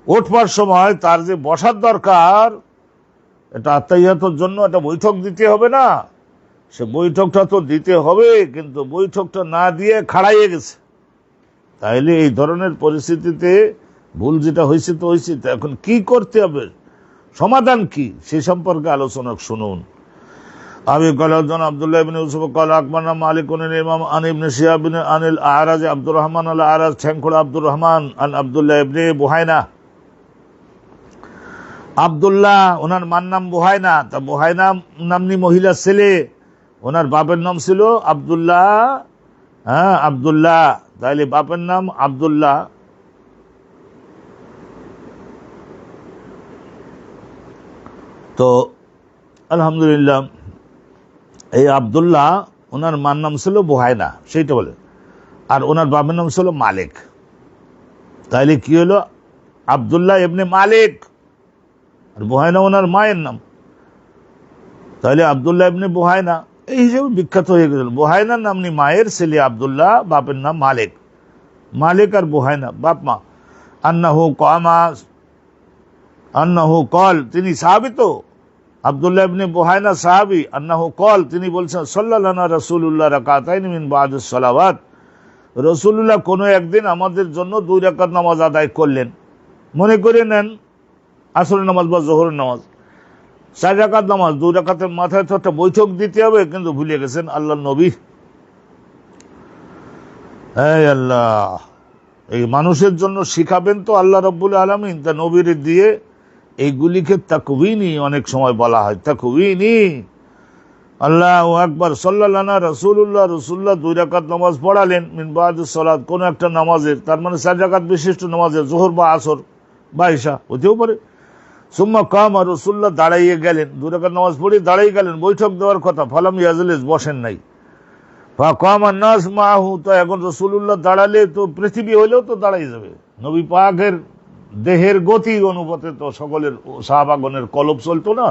উঠবার সময় তার যে বসার দরকার, এটা আত্তাহিয়াতের জন্য একটা বৈঠক দিতে হবে না? সে বৈঠকটা তো দিতে হবে, কিন্তু বৈঠকটা না দিয়ে খাড়াইয়ে গেছে। তাইলে এই ধরনের পরিস্থিতিতে ভুল যেটা হয়েছে তো হয়েছে, এখন কি করতে হবে, সমাধান কি, সে সম্পর্কে আলোচনা শুনুন। আবি কালাউদ্দিন আব্দুল্লাহ ইবনে ইউসুফ ক্বালা আকবারনা মালিকুন ইমাম আন ইবনে শিহাব আনিল আরাজ আব্দুর রহমান আল আরাজ ঠ্যাংখোড়া আব্দুর রহমান আন আব্দুল্লাহ ইবনে বুহাইনা। আব্দুল্লাহ ওনার মার নাম বুহাইনা, তা বুহাইনা নামনি মহিলা ছেলে, ওনার বাপের নাম ছিল আব্দুল্লাহ। হ্যাঁ আব্দুল্লাহ, তাইলে বাপের নাম আব্দুল্লাহ। তো আলহামদুলিল্লাহ, এই আব্দুল্লাহ ওনার মার নাম ছিল বুহাইনা, সেইটা বলে, আর ওনার বাবার নাম ছিল মালিক। তাইলে কি হলো, আব্দুল্লাহ ইবনে মালিক, আর বুহাইনা ওনার মায়ের নাম। তাহলে আব্দুল্লাহ ইবনে বুহাইনা এই হিসেবে বিখ্যাত হয়ে গেল। বুহাইনা নামনি মায়ের ছেলে আব্দুল্লাহ, বাপের নাম মালিক। মালিক আর বুহাইনা বাপ মা। আন্নাহু কল, তিনি সাহাবী, তো আব্দুল্লাহ ইবনে বুহাইনা সাহাবী। আন্নাহু কল, তিনি বলছেন সাল্লাল্লাহু রাসূলুল্লাহ রাকাতাইন মিন বাদিস সালাওয়াত, রাসূলুল্লাহ কোনো একদিন আমাদের জন্য 2 রাকাত নামাজ আদায় করলেন। মনে করে নেন আসরের নামাজ বা জোহরের নামাজ, 4 রাকাত নামাজ, 2 রাকাতের মাথায় তো একটা বৈঠক দিতে হবে, কিন্তু ভুলে গেছেন আল্লাহর নবী। এই আল্লাহ, এই মানুষের জন্য শিখাবেন তো আল্লাহ রাব্বুল আলামিন, তা নবীর দিয়ে এইগুলিকে তাকওয়িনি অনেক সময় বলা হয়, তাকওয়িনি। আল্লাহু আকবার, সাল্লাল্লাহু রাসূলুল্লাহ, রাসূলুল্লাহ 2 রাকাত নামাজ পড়ালেন মিন বাদিস সালাত, কোন একটা নামাজের, তার মানে 4 রাকাত বিশিষ্ট নামাজের, যোহর বা আসর বা ইশা হতেও পারে। সুম্মা কামা, রাসূলুল্লাহ দাঁড়াইয়ে গেলেন, 2 রাকাত নামাজ পড়ে দাঁড়াই গেলেন, বৈঠক দেওয়ার কথা। ফালাম ইয়াজলিস, বসেন নাই। ফাকামান নাস মাহু, তো এখন রাসূলুল্লাহ দাঁড়ালে তো পৃথিবী হইলেও তো দাঁড়াই যাবে, নবী পাকের দেহের গতির অনুপাতে তো সকলের সাহাবাগণের কলব চলতো না,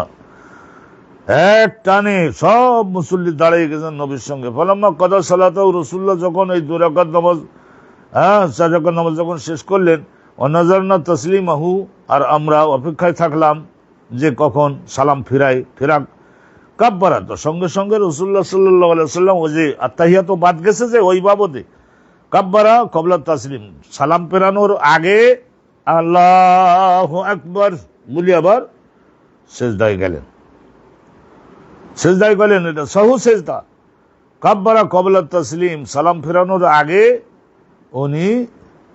এক টানে সব মুসল্লি দাঁড়িয়ে গেছেন নবীর সঙ্গে। ফলাম্মা কদা সালাতাহু, রাসূলুল্লাহ যখন এই 2 রাকাত নামাজ 4 রাকাত নামাজ যখন শেষ করলেন, ওয়ানাজারনা তাসলিমাহু, আর আমরা অপেক্ষায় থাকলাম যে কখন সালাম ফেরাক। কাব্বারা, তো সঙ্গে সঙ্গে রাসূলুল্লাহ সাল্লাল্লাহু আলাইহি ওয়াসাল্লাম ওই যে আত্তাহিয়াত বাদ গেছে যে ওই বাবদে, কাব্বারা কবলা তাসলিম, সালাম ফেরানোর আগে আল্লাহু আকবার বলি আবার সিজদায় গেলেন। এটা সাহু সিজদা। কাব্বারা কবলা তাসলিম, সালাম ফেরানোর আগে উনি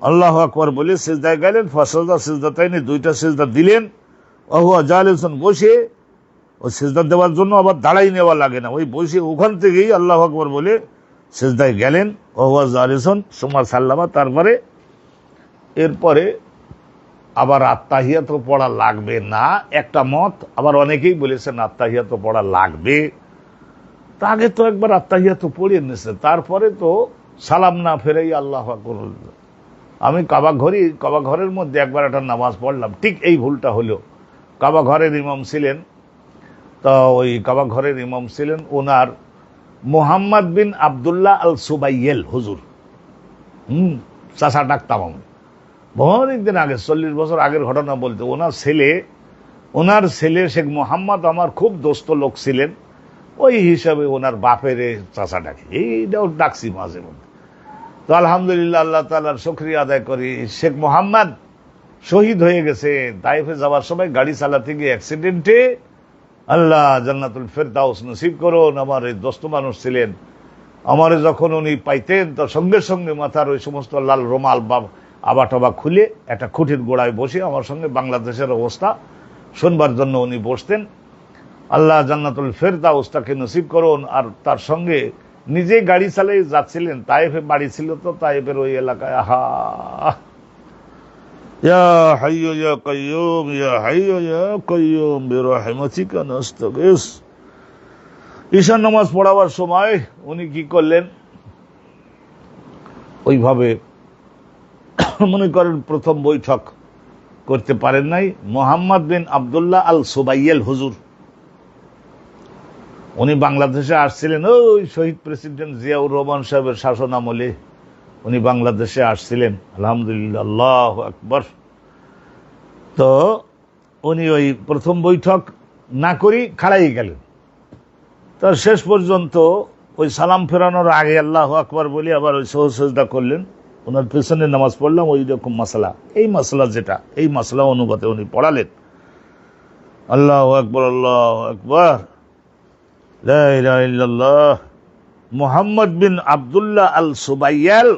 আল্লাহু আকবার বলে সিজদায় গেলেন। ফাসাজদা সিজদাতাইনি, 2টা সিজদা দিলেন। ওয়া জালিসুন, বসে। ওই সিজদা দেওয়ার জন্য আবার দাঁড়াই নেওয়া লাগে না, ওই বসে ওখান থেকেই আল্লাহু আকবার বলে সিজদায় গেলেন। ওয়া জালিসুন সুম্মা সাল্লামা, তারপরে এরপরে আবার আত্তাহিয়াত পড়া লাগবে না একটা মত, আবার অনেকেই বলেছেন আত্তাহিয়াত পড়া লাগবে। তা আগে তো একবার আত্তাহিয়াত পড়ে নিয়েছে, তারপরে তো সালাম না ফেরেই আল্লাহু আকবার। আমি কাবা ঘরের মধ্যে একবার একটা নামাজ পড়লাম, ঠিক এই ভুলটা হলো। কাবা ঘরের ইমাম ছিলেন, তো ওই কাবা ঘরের ইমাম ছিলেন ওনার মুহাম্মদ বিন আবদুল্লাহ আল সুবাইয়েল হুজুর। চাচা ডাকতাম আমি, অনেকদিন আগে, 40 বছর আগের ঘটনা বলতে। ওনার ছেলে শেখ মোহাম্মদ আমার খুব দোস্ত লোক ছিলেন, ওই হিসাবে ওনার বাপের চাচা ডাকি, এইটাও ডাকছি মাঝে মধ্যে। তো আলহামদুলিল্লাহ, আল্লাহ তাআলার শুকরিয়া আদায় করি, শেখ মোহাম্মদ শহীদ হয়ে গেছে। তাইফে যাওয়ার সময় গাড়ি চালাতে গিয়ে অ্যাক্সিডেন্টে, আল্লাহ জান্নাতুল ফেরদাউস নসিব করুন। আমার এই দোস্ত মানুষ ছিলেন, আমারে যখন উনি পাইতেন তো সঙ্গে সঙ্গে মাথার ওই সমস্ত লাল রুমাল বা আবাটবা খুলে একটা খুঁটির গোড়ায় বসে আমার সঙ্গে বাংলাদেশের অবস্থা শুনবার জন্য উনি বসতেন। আল্লাহ জান্নাতুল ফেরদাউস তাকে নসিব করুন। আর তার সঙ্গে নিজে গাড়ি চালিয়ে যাচ্ছিলেন, তাইফে বাড়ি ছিল তো তাইফের ওই এলাকায়। আহা, ইয়া হাইয়্যু ইয়া কাইয়্যুম, ইয়া হাইয়্যু ইয়া কাইয়্যুম বিরহমাতিকা নাস্তাগীস। ঈশান নামাজ পড়াবার সময় উনি কি করলেন, ওইভাবে মনে করেন প্রথম বৈঠক করতে পারেন নাই। মুহাম্মদ বিন আবদুল্লাহ আল সুবাইয়েল হুজুর, উনি বাংলাদেশে আসছিলেন ওই শহীদ প্রেসিডেন্ট জিয়াউর রহমান সাহেবের শাসন আমলে উনি বাংলাদেশে আসছিলেন। আলহামদুলিল্লাহ, আল্লাহু আকবার। তো উনি ওই প্রথম বৈঠক না করি খাড়াই গেলেন। তার শেষ পর্যন্ত ওই সালাম ফেরানোর আগে আল্লাহু আকবার বলে আবার ওই সজদা করলেন। ওনার পেছনে নামাজ পড়লাম, ওই রকম মাসলা, এই মাসলা যেটা, এই মাসলা অনুপাতে উনি পড়ালেন। আল্লাহু আকবার, আল্লাহু আকবার, লা ইলাহা ইল্লাল্লাহ। মুহাম্মদ বিন আবদুল্লাহ আল সুবাইয়াল,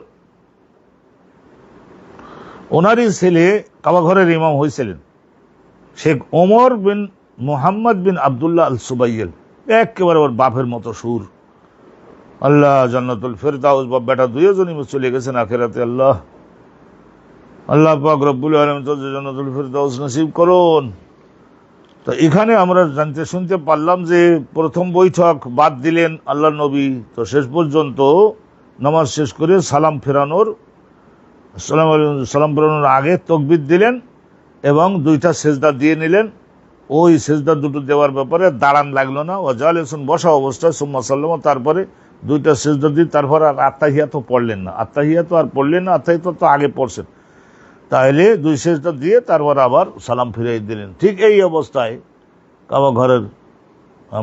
ওনারই ছেলে কাবা ঘরের ইমাম হয়েছিলেন শেখ ওমর বিন মুহাম্মদ বিন আবদুল্লাহ আল সুবাইয়াল, একেবারে ওর বাপের মতো সুর। আল্লাহ জান্নাতুল ফেরদাউস, বাপ বেটা দুইজনই চলে গেছেন আখিরাতে। আল্লাহ পাক রব্বুল আলামিন জান্নাতুল ফেরদাউস নসিব করুন। তো এখানে আমরা জানতে শুনতে পারলাম যে প্রথম বৈঠক বাদ দিলেন আল্লাহ নবী। তো শেষ পর্যন্ত নামাজ শেষ করে সালাম ফেরানোর আগে তাকবীর দিলেন এবং 2টা সেজদা দিয়ে নিলেন। ওই সেজদা দুটো দেওয়ার ব্যাপারে দাঁড়ান লাগলো না, ও জালিসুন, বসা অবস্থায়, সুম্মা সাল্লামা, তারপরে 2টা সেজদা দিয়ে তারপর আর আত্তাহিয়াত পড়লেন না। আত্তাহিয়াত তো আগে পড়ছেন, তাহলে 2 সেজদা দিয়ে তারপর আবার সালাম ফিরিয়ে দিলেন। ঠিক এই অবস্থায় কাবা ঘরের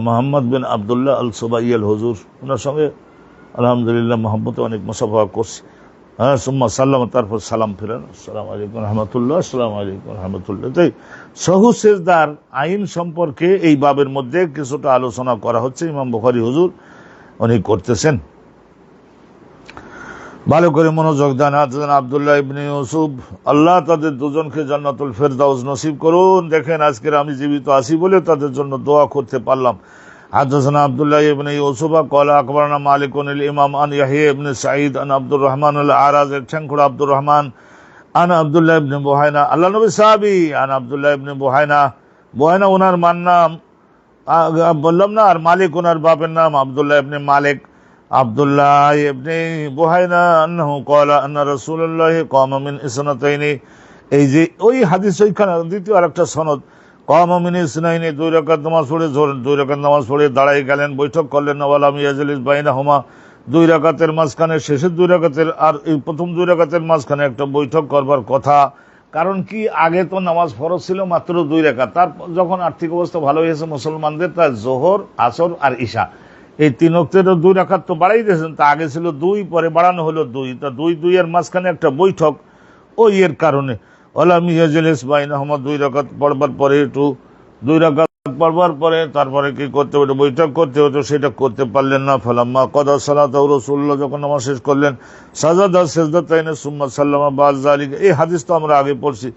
মুহাম্মদ বিন আবদুল্লাহ আল সুবাইয়াল হুজুর, ওনার সঙ্গে আলহামদুলিল্লাহ মহব্বতে অনেক মুসাফা করছি। সুম্মা সাল্লাম, তারপর সালাম ফিরেন, আসসালামু আলাইকুম রহমতুল্লাহ, আসসালামু আলাইকুম রহমতুল্লাহ। তাই সহু সেজদার আইন সম্পর্কে এই বাবের মধ্যে কিছুটা আলোচনা করা হচ্ছে, ইমাম বুখারী হুজুর উনি করতেছেন। ভালো করে মনোযোগ দেন। আব্দুল্লাহ ইবনে ইউসুফ, আল্লাহ তাদের দুজনকে জান্নাতুল ফেরদাউস নসিব করুন। দেখেন আজকের আমি জীবিত আছি বলে তাদের জন্য দোয়া করতে পারলাম। হাদাসানা আব্দুল্লাহ ইবনে ইউসুফ ক্বালা আকবারনা মালিকুন আল ইমাম আন ইয়াহইয়া ইবনে সাঈদ আন আব্দুর রহমান আল আরাজ, ঠ্যাংখোড়া আব্দুর রহমান, আন আব্দুল্লাহ ইবনে বুহাইনা, আল্লাহ নবী সাহাবী, আন আব্দুল্লাহ ইবনে বুহাইনা, ওনার মান নাম বললাম না, আর মালিক ওনার বাপের নাম আব্দুল্লাহ ইবনে মালিক। আব্দুল্লাহ ইবনে বুহাইনা আন্নাহু ক্বালা আন্না রাসূলুল্লাহ ক্বামা মিন ইসনাতাইনি এই যে ওই হাদিস ওইখানে দ্বিতীয় আরেকটা সনদ, কওম মিন ইসনাইনি, 2 রাকাত নামাজ পড়ে 2 রাকাত নামাজ পড়ে দাঁড়াই গেলেন, বৈঠক করলেন, ওয়ালাম ইয়াজলিস বাইনাহুমা, 2 রাকাতের মাঝখানে, শেষের 2 রাকাতের আর এই প্রথম 2 রাকাতের মাঝখানে একটা বৈঠক করবার কথা। কারণ কি, আগে তো নামাজ ফরজ ছিল মাত্র 2 রাকাত, তার যখন আর্থিক অবস্থা ভালো হয়েছে মুসলমানদের, তার জোহর, আসর আর ঈশা এই 3 ওয়াক্তের 2 রাকাত তো বাড়াই দিয়েছেন। তা আগে ছিল 2, পরে বাড়ানো হলো 2, তা 2 এর মাঝখানে একটা বৈঠক, ওই এর কারণে ওয়ালাম ইয়াজলিস বাইনাহুমা, 2 রাকাত পড়বার পরে একটু 2 রাকাত পড়বার পরে তারপরে কি করতে হতো, বৈঠক করতে হতো, সেটা করতে পারলেন না। ফালাম্মা কদা সালাতাহু, রাসূলুল্লাহ যখন নামাজ শেষ করলেন, সাজাদা সিজদাতাইনি সুম্মা সাল্লামা বা'দ যালিকা। এই হাদিস তো আমরা আগে পড়ছি।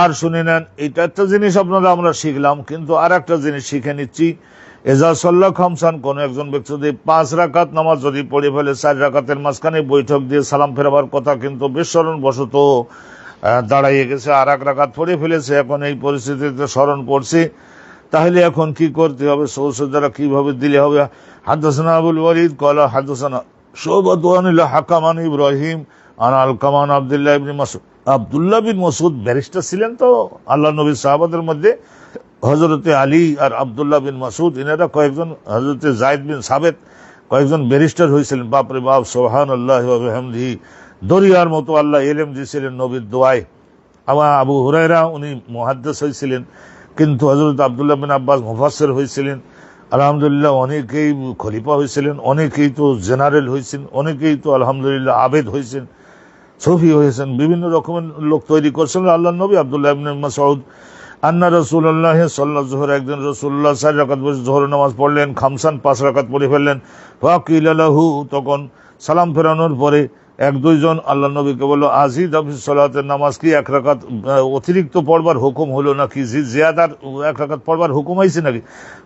আর শুনে নেন, এটা একটা জিনিস আপনারা আমরা শিখলাম, কিন্তু আর একটা জিনিস শিখে নিচ্ছি। এজা সাল্লা খামসান, কোন একজন ব্যক্তি যদি 5 রাকাত নামাজ যদি পড়ে ফেলে, 4 রাকাতের মাঝখানে বৈঠক দিয়ে সালাম ফেরাবার কথা, কিন্তু বিস্মরণ বশত দাঁড়াইয়ে গেছে, আর 1 রাকাত পড়ে ফেলেছে, এখন এই পরিস্থিতিতে স্মরণ পড়ছে, তাহলে এখন কি করতে হবে, সৌসুদ্দারা কিভাবে দিলে হবে? হাদাসানা আবুল ওয়ালিদ ক্বালা হাদাসানা শুবাত ওয়া আনিল হাকাম আন ইব্রাহিম আন আলকামা আন আব্দুল্লাহ ইবনে মাসউদ। আব্দুল্লাহ বিন মাসউদ ব্যারিস্টার ছিলেন তো আল্লাহ নবীর সাহাবাদের মধ্যে, হযরতে আলী আর আব্দুল্লাহ বিন মাসউদ, এনারা কয়েকজন, হযরতে যায়েদ বিন সাবিত কয়েকজন ব্যারিস্টার হয়েছিলেন। বাপরে বাপ, সুবহানাল্লাহি ওয়া বিহামদিহি, দরিয়ার মতো আল্লাহ ইলম দিয়েছিলেন নবীর দোয়ায়। আমার আবু হুরায়রা উনি মুহাদ্দিস হয়েছিলেন, কিন্তু হযরত আব্দুল্লাহ বিন আব্বাস মুফাসসির হয়েছিলেন। আলহামদুলিল্লাহ অনেকেই খলিফা হয়েছিলেন, অনেকেই তো জেনারেল হয়েছেন, অনেকেই তো আলহামদুলিল্লাহ আবেদ হয়েছেন, সফি হয়েছেন, বিভিন্ন রকমের লোক তৈরি করছেন আল্লাহ নবী। আব্দুল্লাহ ইবনে মাসউদ আন্না রাসূলুল্লাহ সাল্লাল্লাহু আলাইহি, একদিন রাসূলুল্লাহ 4 রাকাত বসে যোহরের নামাজ পড়লেন, খামসান 5 রাকাত পড়ে ফেললেন। ফাকিলা লাহু, তখন সালাম ফেরানোর পরে 1-2 জন আল্লাহ নবীকে বলল, আজিদ ফিস সালাতের, নামাজ কি 1 রাকাত অতিরিক্ত পড়বার হুকুম হলো নাকি, জিয়াদার 1 রাকাত পড়বার হুকুম হয়েছে নাকি?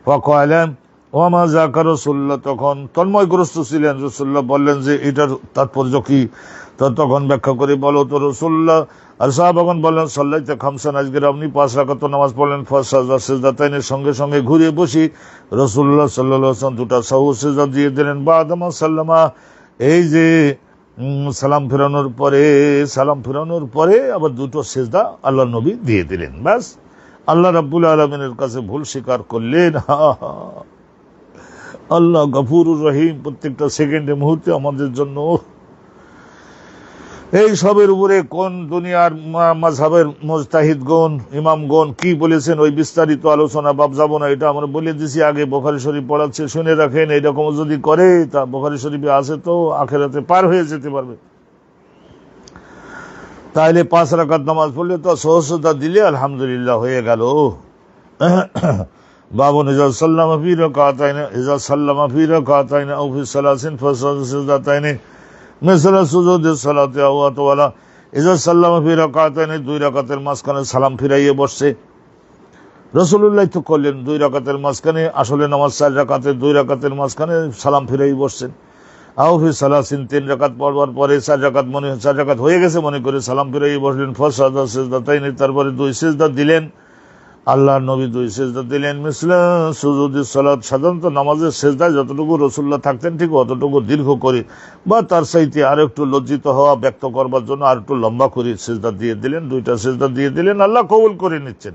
ফাকালাম ওয়া মা যাকা রাসূলুল্লাহ, তখন তন্ময়গ্রস্ত ছিলেন। রাসূলুল্লাহ বললেন যে এটার তাৎপর্য কি, তো তখন ব্যাখ্যা করে বলো তো রাসূলুল্লাহ। আর সাহাবাগণ বললেন, সাল্লাইতে খামসান, আজকের আপনি 5 রাকাত নামাজ পড়লেন। ফাসাজদা, সিজদাতাইনের সঙ্গে সঙ্গে ঘুরে বসি রাসূলুল্লাহ সাল্লাল্লাহু আলাইহি ওয়াসাল্লাম 2টা সাহু সিজদা দিয়ে দিলেন। বাদামা সাল্লামা, এই যে সালাম ফেরানোর পরে আবার 2টো সিজদা আল্লাহ নবী দিয়ে দিলেন। ব্যাস, আল্লাহ রাব্বুল আলামিনের কাছে ভুল স্বীকার করলেন। আল্লাহ গফুরুর রহিম, প্রত্যেকটা সেকেন্ডে মুহূর্তে আমাদের জন্য। এই সবের উপরে কোন দুনিয়ার মাযহাবের মুজতাহিদগণ, ইমামগণ কি বলেছেন, ওই বিস্তারিত আলোচনা বাপ যাব না, এটা আমরা বলে দিছি আগে। বুখারী শরীফ পড়াচ্ছে, শুনে রাখেন। এইরকম যদি করে, তা বুখারী শরীফে আছে তো আখিরাতে পার হয়ে যেতে পারবে। তাইলে 5 রাকাত নামাজ পড়লে তো সহজতা দিলে আলহামদুলিল্লাহ হয়ে গেল। বাবুন ইজা সাল্লামা ফি রাকাতাইনি আও ফি সালাসিন ফাসাজদাতাইনি মিসলা সুজুদিস সালাতি আও আতওয়ালা। ইজা সাল্লামা ফি রাকাতাইনি, 2 রাকাতের মাঝখানে সালাম ফিরাইয়ে বসছে। রাসূলুল্লাহ তো করলেন 2 রাকাতের মাঝখানে, আসলে নামাজ 4 রাকাতের, 2 রাকাতের মাঝখানে সালাম ফিরাইয়ে বসছেন। আও ফি সালাসিন, 3 রাকাত পড়বার পরে 4 রাকাত হয়ে গেছে মনে করে সালাম ফিরাইয়ে বসলেন। ফাসাজদা সিজদাতাইনি, তারপরে 2 সিজদা দিলেন। আল্লাহ নবী 2 সিজদা দিলেন। মিসলা সুজুদিস সালাত, সাধারণত নামাজের সিজদায় যতটুকু রাসূলুল্লাহ থাকতেন ঠিক অতটুকু দীর্ঘ করে, বা তার চাইতে আর একটু লজ্জিত হওয়া ব্যক্ত করবার জন্য আর একটু লম্বা করে সিজদা দিয়ে দিলেন। 2টা সিজদা দিয়ে দিলেন, আল্লাহ কবুল করে নিচ্ছেন।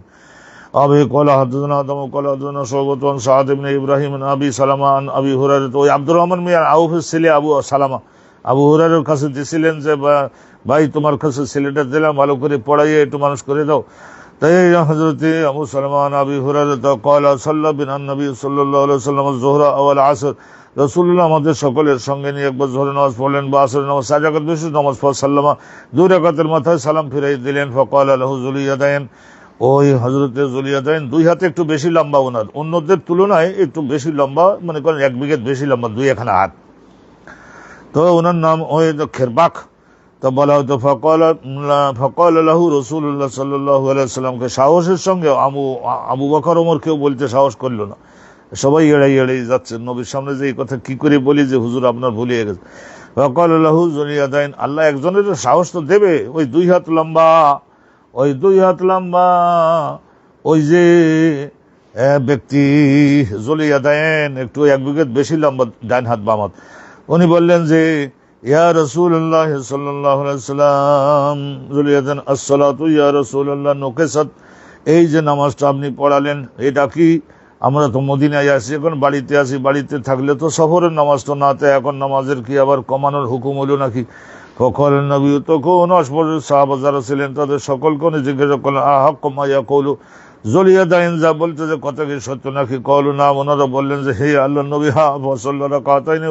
আবি ক্বালা হাদাসানা আদম ক্বালা হাদাসানা শুআবাত আন সাআদ ইবনে ইব্রাহিম আন আবি সালামা আন আবি হুরায়রা। ওই আব্দুর রহমান মিয়া আউফের ছেলে আবু সালামা আবু হুরায়রার কাছে দিয়েছিলেন যে, ভাই তোমার কাছে ছেলেটা দিলাম, ভালো করে পড়াইয়ে একটু মানুষ করে দাও। তাই হযরতে আবু সালামা আন আবি হুরায়রা ক্বালা সাল্লা বিনা নবী সাল্লাল্লাহু আলাইহি ওয়াসাল্লাম যুহরা ওয়াল আসর, রাসূলুল্লাহ আমাদের সকলের সঙ্গে নিয়ে একবার যোহরের নামাজ পড়লেন বা আসরের নামাজ, 4 রাকাত বিশেষ নামাজ পড় সাল্লামা, 2 রাকাতের মাথায় সালাম ফিরাই দিলেন। ফাকালা লাহু যুলিয়াদাইন, ওই হযরতে যুলিয়াদাইন 2 হাতে একটু বেশি লম্বা, ওনার অন্যদের তুলনায় একটু বেশি লম্বা, মনে করেন 1 বিঘত বেশি লম্বা, 2 এখানে হাত। তো ওনার নাম ওই খেরবাক। তো বলা হতো ফাকালা লাহু রাসূলুল্লাহ সাল্লাল্লাহু আলাইহি ওয়াসাল্লামকে, সাহসের সঙ্গে আবু বকর ওমর কেউ বলতে সাহস করলো না, সবাই এড়াই যাচ্ছে নবীর সামনে যে এই কথা কি করে বলি যে হুজুর আপনার ভুলে গেছে। ফাকালা লাহু যুলিয়াদাইন, আল্লাহ একজনের সাহস তো দেবে, ওই 2 হাত লম্বা, ওই 2 হাত লম্বা ওই যে ব্যক্তি যুলিয়াদাইন, একটু 1 বিঘত বেশি লম্বা, ডান হাত বাম হাত। উনি বললেন যে ইয়া রাসূলুল্লাহ সাল্লাল্লাহু আলাইহি ওয়াসাল্লাম যুলিয়াদান আসসালাতু ইয়া রাসূলুল্লাহ নুকিসাত, এই যে নামাজটা আপনি পড়ালেন এটা কি, আমরা তো মদিনায় আছি, এখন বাড়িতে আছি, বাড়িতে থাকলে তো সফরের নামাজ তো না, তাই এখন নামাজের কি আবার কমানোর হুকুম হলো নাকি? ফখরের নবী তখন সাহাবা যারা ছিলেন তাদের সকলকে উনি জিজ্ঞাসা করলেন আহাক্ক মা ইয়াকুলু যুলিয়াদাইন, যা বলতে যে কথা কি সত্য নাকি? কওলু না, ওনারা বললেন যে হে আল্লাহর নবী, হা ফসল্লা রাকাতাইন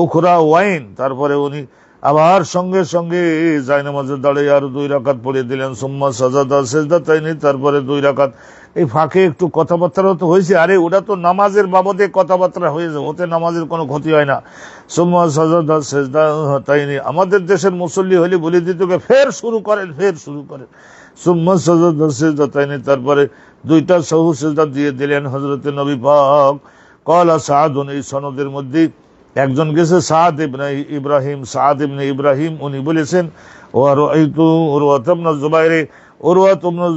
উখরা ওয়াইন, তারপরে উনি আবার সঙ্গে সঙ্গে জায়নামাজে দাঁড়িয়ে আরো 2 রাকাত পড়িয়ে দিলেন, সুম্মা সাজাদা সিজদাতাইনি, তারপরে 2 রাকাত। এই ফাঁকে একটু কথাবার্তাও তো হয়েছে, আরে ওটা তো নামাজের বাবদে কথাবার্তা হয়েছে, ওতে নামাজের কোনো ক্ষতি হয় না। সুম্মা সাজাদা সিজদাতাইনি, আমাদের দেশের মুসল্লি হলে বলে দিত ফের শুরু করেন। সুম্মা সাজাদা সিজদাতাইনি, তারপরে 2টা সাহু সিজদা দিয়ে দিলেন হযরত নবী পাক। ক্বালা সাআদুন, এই সনদের মধ্যে একজন গেছে সাদ ইবনে ইব্রাহিম, উনি বলেছেন ওয়ারাইতু উরওয়াত ইবনে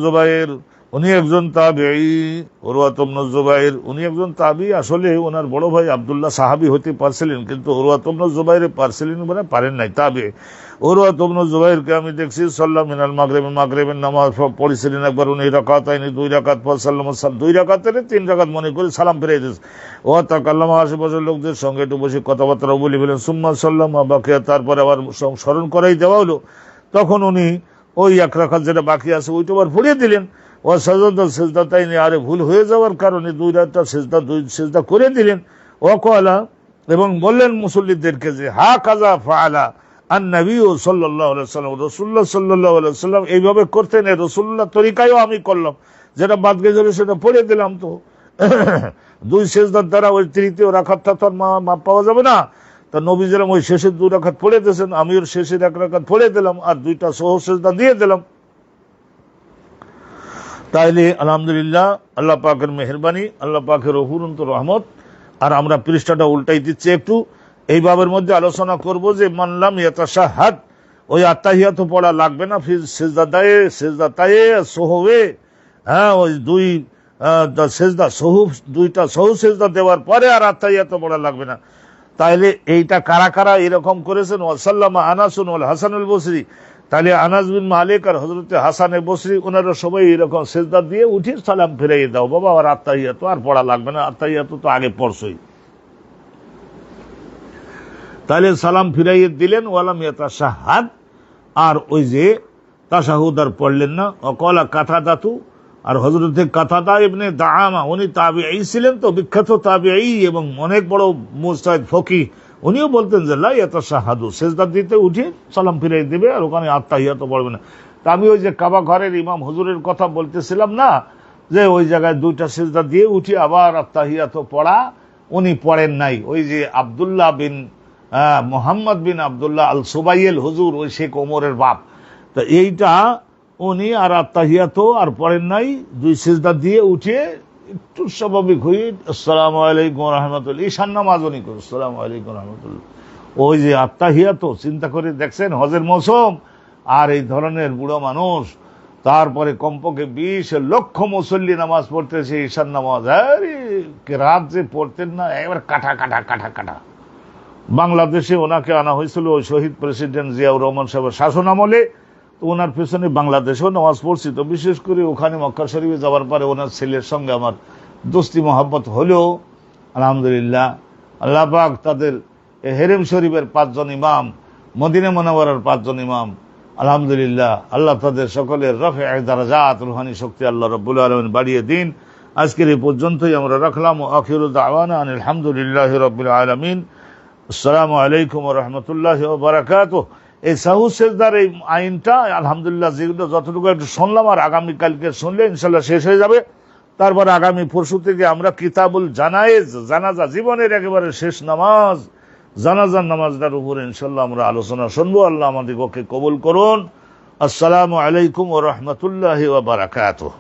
জুবাইর, উনি একজন তাবেঈ। উরওয়াত ইবনে জুবাইর উনি একজন তাবেঈ, আসলে ওনার বড় ভাই আব্দুল্লাহ সাহাবী হতে পারছিলেন, কিন্তু উরওয়াত ইবনে জুবাইর পারছিলেন বলে পারেন নাই, তাবেঈ। উরওয়াত ইবনে জুবাইরকে আমি দেখছি সাল্লাম মিনাল মাগরিবের নামাজ পড়েছিলেন একবার, উনি রাকাতাইনি 2 রাকাত পর সাল্লাম 2 রাকাতের 3 রাকাত মনে করে সালাম ফিরিয়ে দিয়েছে। ও তাকাল্লামা, আশেপাশের লোকদের সঙ্গে একটু বসে কথাবার্তা বলে ফেলেন। সুম্মা সাল্লামা বাকিয়া, তারপরে আবার স্মরণ করাই দেওয়া হলো, তখন উনি ওই 1 রাকাত যেটা বাকি আছে ওইটা আবার পড়িয়ে দিলেন। ও সাজাদা সিজদাতাইনি, আরে ভুল হয়ে যাওয়ার কারণে 2 রাকাত সিজদা করে দিলেন। ও কওয়ালা, এবং বললেন মুসল্লিদেরকে যে হা কাজা ফাআলা আন-নবী সাল্লাল্লাহু আলাইহি ওয়াসাল্লাম, রাসূলুল্লাহ সাল্লাল্লাহু আলাইহি ওয়াসাল্লাম এইভাবে করতেন, রাসূলুল্লাহ তরিকায়ও আমি করলাম, যেটা বাদ গেছে সেটা পড়ে দিলাম। তো 2 সিজদার দ্বারা ওই 3য় রাকাতটা তো মাপ পাওয়া যাবে না, তা নবী যেরকম ওই শেষের 2 রাকাত পড়ে দিয়েছেন, আমি ওর শেষের 1 রাকাত পড়ে দিলাম আর 2টা সহ সিজদা দিয়ে দিলাম। তাইলে আলহামদুলিল্লাহ, আল্লাহ পাকের মেহেরবানি, আল্লাহ পাকের অফুরন্ত রহমত। আর আমরা পৃষ্ঠাটা উল্টাই দিচ্ছি একটু, এই বাবের মধ্যে আলোচনা করব যে মানলাম ইয়াতাশাহাদ, ওই আত্তাহিয়াত পড়া লাগবে না, সিজদাতায়ে সোহবে, হ্যাঁ ওই 2 সিজদা সহু, 2টা সহু সিজদা দেওয়ার পরে আর আত্তাহিয়াত পড়া লাগবে না। তাইলে এইটা কারা কারা এরকম করেছেন? ওয়াসাল্লামা আনাসুন ওয়াল হাসানুল বসরি, তাহলে আনাস বিন মালিক আর হযরত হাসান বসরি ওনারা সবাই এরকম সিজদা দিয়ে উঠে সালাম ফিরিয়ে দাও বাবা, আর আত্তাহিয়াত আর পড়া লাগবে না, আত্তাহিয়াত তো আগে পড়ছই। তাহলে সালাম ফিরাইয়ে দিলেন, ওয়ালাম ইয়াতাশাহাদ, আর ওই যে তাশাহুদ আর পড়লেন না। ওয়াকালা কাতাদাতু, আর হযরতে কাতাদা ইবনে দাআমা, উনি তাবেঈ ছিলেন, তো বিখ্যাত তাবেঈ এবং অনেক বড় মুজতাহিদ ফকিহ, উনিও বলতেন যে লা ইয়াতাশাহাদু, সিজদা দিতে উঠে সালাম ফিরাই দিবে আর ওখানে আত্তাহিয়াত পড়বে না। তা আমি ওই যে কাবা ঘরের ইমাম হুজুরের কথা বলতেছিলাম না, যে ওই জায়গায় 2টা সিজদা দিয়ে উঠে আবার আত্তাহিয়াত পড়া উনি পড়েন নাই। ওই যে আব্দুল্লাহ বিন মোহাম্মদ বিন আব্দুল্লাহ আল সুবাইল হুজুর, ওই শেখ ওমরের বাপ, তো এইটা উনি আর আত্তাহিয়াত আর পড়েন নাই, 2 সিজদা দিয়ে উঠে একটু স্বাভাবিক হয়ে আসসালামু আলাইকুম ওয়া রাহমাতুল্লাহ, ঈশান নামাজ উনি করে আসসালামু আলাইকুম ওয়া রাহমাতুল্লাহ। ওই যে আত্তাহিয়াত চিন্তা করে দেখছেন, হজের মৌসুম আর এই ধরনের বুড়ো মানুষ, তারপরে কমপক্ষে 20 লক্ষ মুসল্লি নামাজ পড়তেছে ঈশান নামাজ, আরে রাত যে পড়তেন না, একবার কাটা। বাংলাদেশে ওনাকে আনা হয়েছিল ওই শহীদ প্রেসিডেন্ট জিয়াউর রহমান সাহেবের শাসন আমলে, তো ওনার পেছনে বাংলাদেশেও নামাজ পড়ছি। তো বিশেষ করে ওখানে মক্কা শরীফে যাওয়ার পরে ওনার ছেলের সঙ্গে আমার দোস্তি মহব্বত হলেও আলহামদুলিল্লাহ, আল্লাহ পাক তাদের হেরেম শরীফের 5 জন ইমাম, মদিনা মুনাওয়ারার 5 জন ইমাম, আলহামদুলিল্লাহ আল্লাহ তাদের সকলের রফিউ দারাজাত, রুহানি শক্তি আল্লাহ রাব্বুল আলামিন বাড়িয়ে দিন। আজকের এই পর্যন্তই আমরা রাখলাম। আখিরু দাওয়ানা আলহামদুলিল্লাহি রাব্বিল আলামিন। আসসালামু আলাইকুম ওয়া রাহমাতুল্লাহি ওয়া বারাকাতুহু। এই সাহু সেজদার এই আইনটা আলহামদুলিল্লাহ যেগুলো যতটুকু একটু শুনলাম, আর আগামীকালকে শুনলে ইনশাল্লাহ শেষ হয়ে যাবে। তারপর আগামী পরশু থেকে আমরা কিতাবুল জানায়েজ, জানাজা, জীবনের একেবারে শেষ নামাজ, জানাজার নামাজটার উপরে ইনশাল্লাহ আমরা আলোচনা শুনবো। আল্লাহ আমাদেরকে কবুল করুন। আসসালামু আলাইকুম ওয়া রাহমাতুল্লাহি ওয়া বারাকাতুহু।